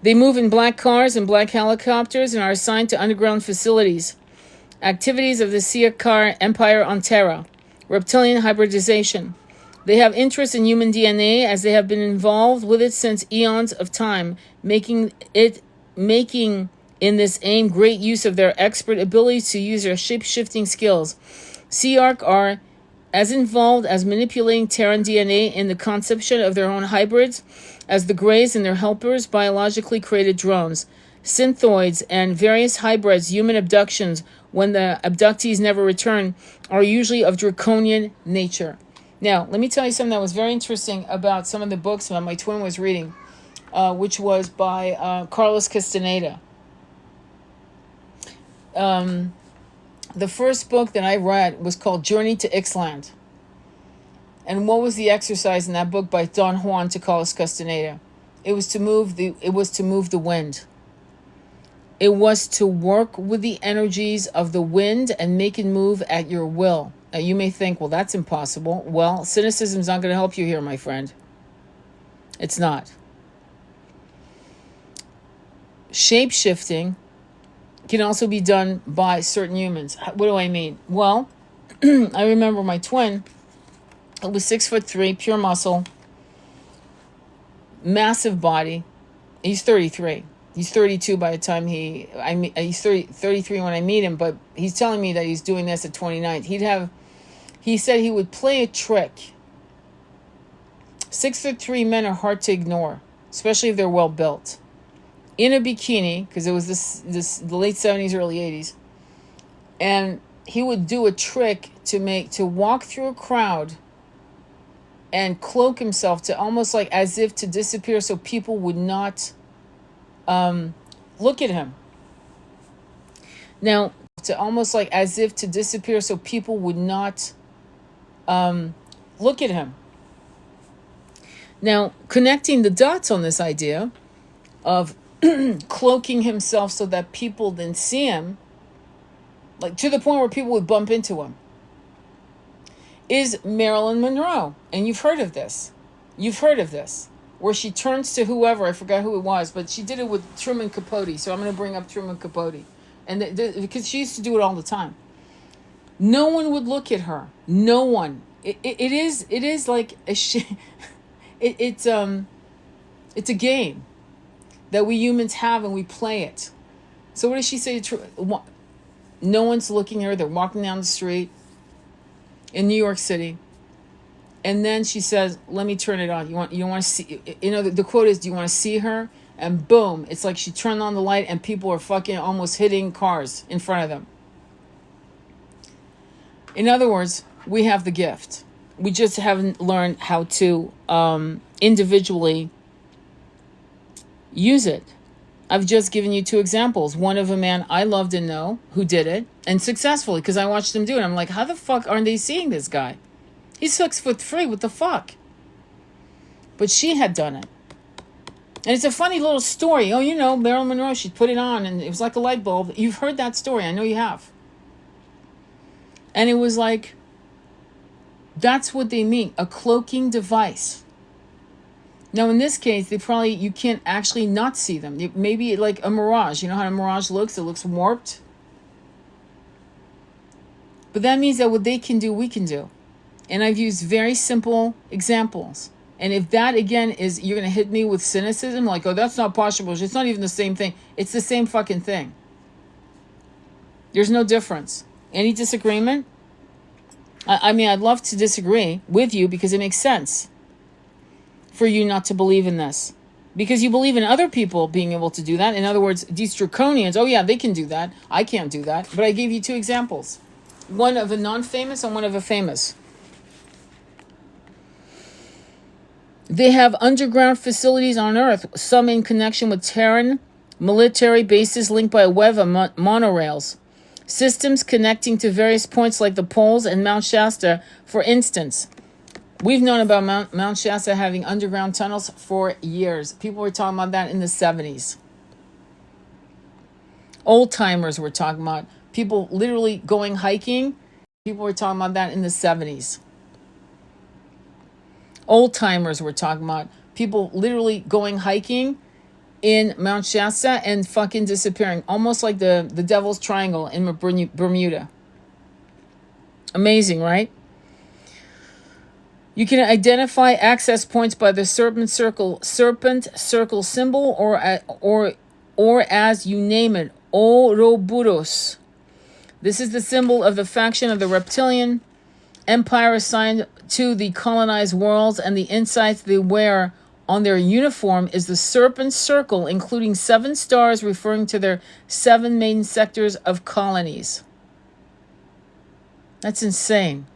They move in black cars and black helicopters and are assigned to underground facilities. Activities of the Siakar Empire on Terra. Reptilian hybridization. They have interest in human DNA as they have been involved with it since eons of time, making in this aim great use of their expert abilities to use their shape-shifting skills. Siark are as involved as manipulating Terran DNA in the conception of their own hybrids as the Greys and their helpers biologically created drones. Synthoids and various hybrids, human abductions, when the abductees never return, are usually of draconian nature. Now, let me tell you something that was very interesting about some of the books that my twin was reading, which was by Carlos Castaneda. The first book that I read was called Journey to Ixtland. And what was the exercise in that book by Don Juan to Carlos Castaneda? It was to move the wind. It was to work with the energies of the wind and make it move at your will. Now, you may think, well, that's impossible. Well, cynicism's not going to help you here, my friend. It's not. Shape-shifting can also be done by certain humans. What do I mean? Well, I remember my twin. It was 6'3", pure muscle, massive body. He's 33. He's 32 by the time he's 33 when I meet him, but he's telling me that he's doing this at 29. He said he would play a trick. 6'3" men are hard to ignore, especially if they're well built. In a bikini, because it was the late 70s, early 80s, and he would do a trick to walk through a crowd and cloak himself to almost like as if to disappear so people would not look at him. Now, to almost like as if to disappear so people would not look at him. Now, connecting the dots on this idea of cloaking himself so that people didn't see him, like to the point where people would bump into him, is Marilyn Monroe. And you've heard of this. Where she turns to whoever, I forgot who it was, but she did it with Truman Capote. So I'm going to bring up Truman Capote. And because she used to do it all the time. No one would look at her. No one. It is like a it's a game that we humans have and we play it. So what does she say? No one's looking at her. They're walking down the street in New York City. And then she says, let me turn it on. You want to see, the quote is, do you want to see her? And boom, it's like she turned on the light and people are fucking almost hitting cars in front of them. In other words, we have the gift. We just haven't learned how to individually use it. I've just given you two examples. One of a man I loved and know who did it, and successfully, because I watched him do it. I'm like, how the fuck aren't they seeing this guy? He's 6'3", what the fuck? But she had done it. And it's a funny little story. Oh, Marilyn Monroe, she put it on and it was like a light bulb. You've heard that story. I know you have. And it was like, that's what they mean. A cloaking device. Now, in this case, you can't actually not see them. Maybe like a mirage. You know how a mirage looks? It looks warped. But that means that what they can do, we can do. And I've used very simple examples. And if that, again, is, you're going to hit me with cynicism, like, oh, that's not possible. It's not even the same thing. It's the same fucking thing. There's no difference. Any disagreement? I mean, I'd love to disagree with you because it makes sense for you not to believe in this. Because you believe in other people being able to do that. In other words, these draconians, oh yeah, they can do that. I can't do that. But I gave you two examples. One of a non-famous and one of a famous. They have underground facilities on Earth, some in connection with Terran military bases linked by a web of monorails. Systems connecting to various points like the poles and Mount Shasta, for instance. We've known about Mount Shasta having underground tunnels for years. People were talking about that in the 70s. Old timers were talking about people literally going hiking. People were talking about that in the 70s. Old timers were talking about people literally going hiking in Mount Shasta and fucking disappearing. Almost like the Devil's Triangle in Bermuda. Amazing, right? You can identify access points by the serpent circle symbol, or as you name it, Ouroboros. This is the symbol of the faction of the reptilian empire assigned to the colonized worlds, and the insights they wear on their uniform is the serpent circle, including 7 stars referring to their 7 main sectors of colonies. That's insane.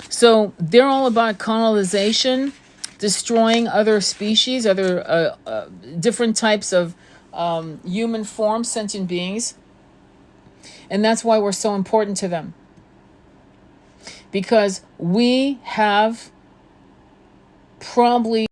So they're all about colonization, destroying other species, other different types of human forms, sentient beings. And that's why we're so important to them. Because we have probably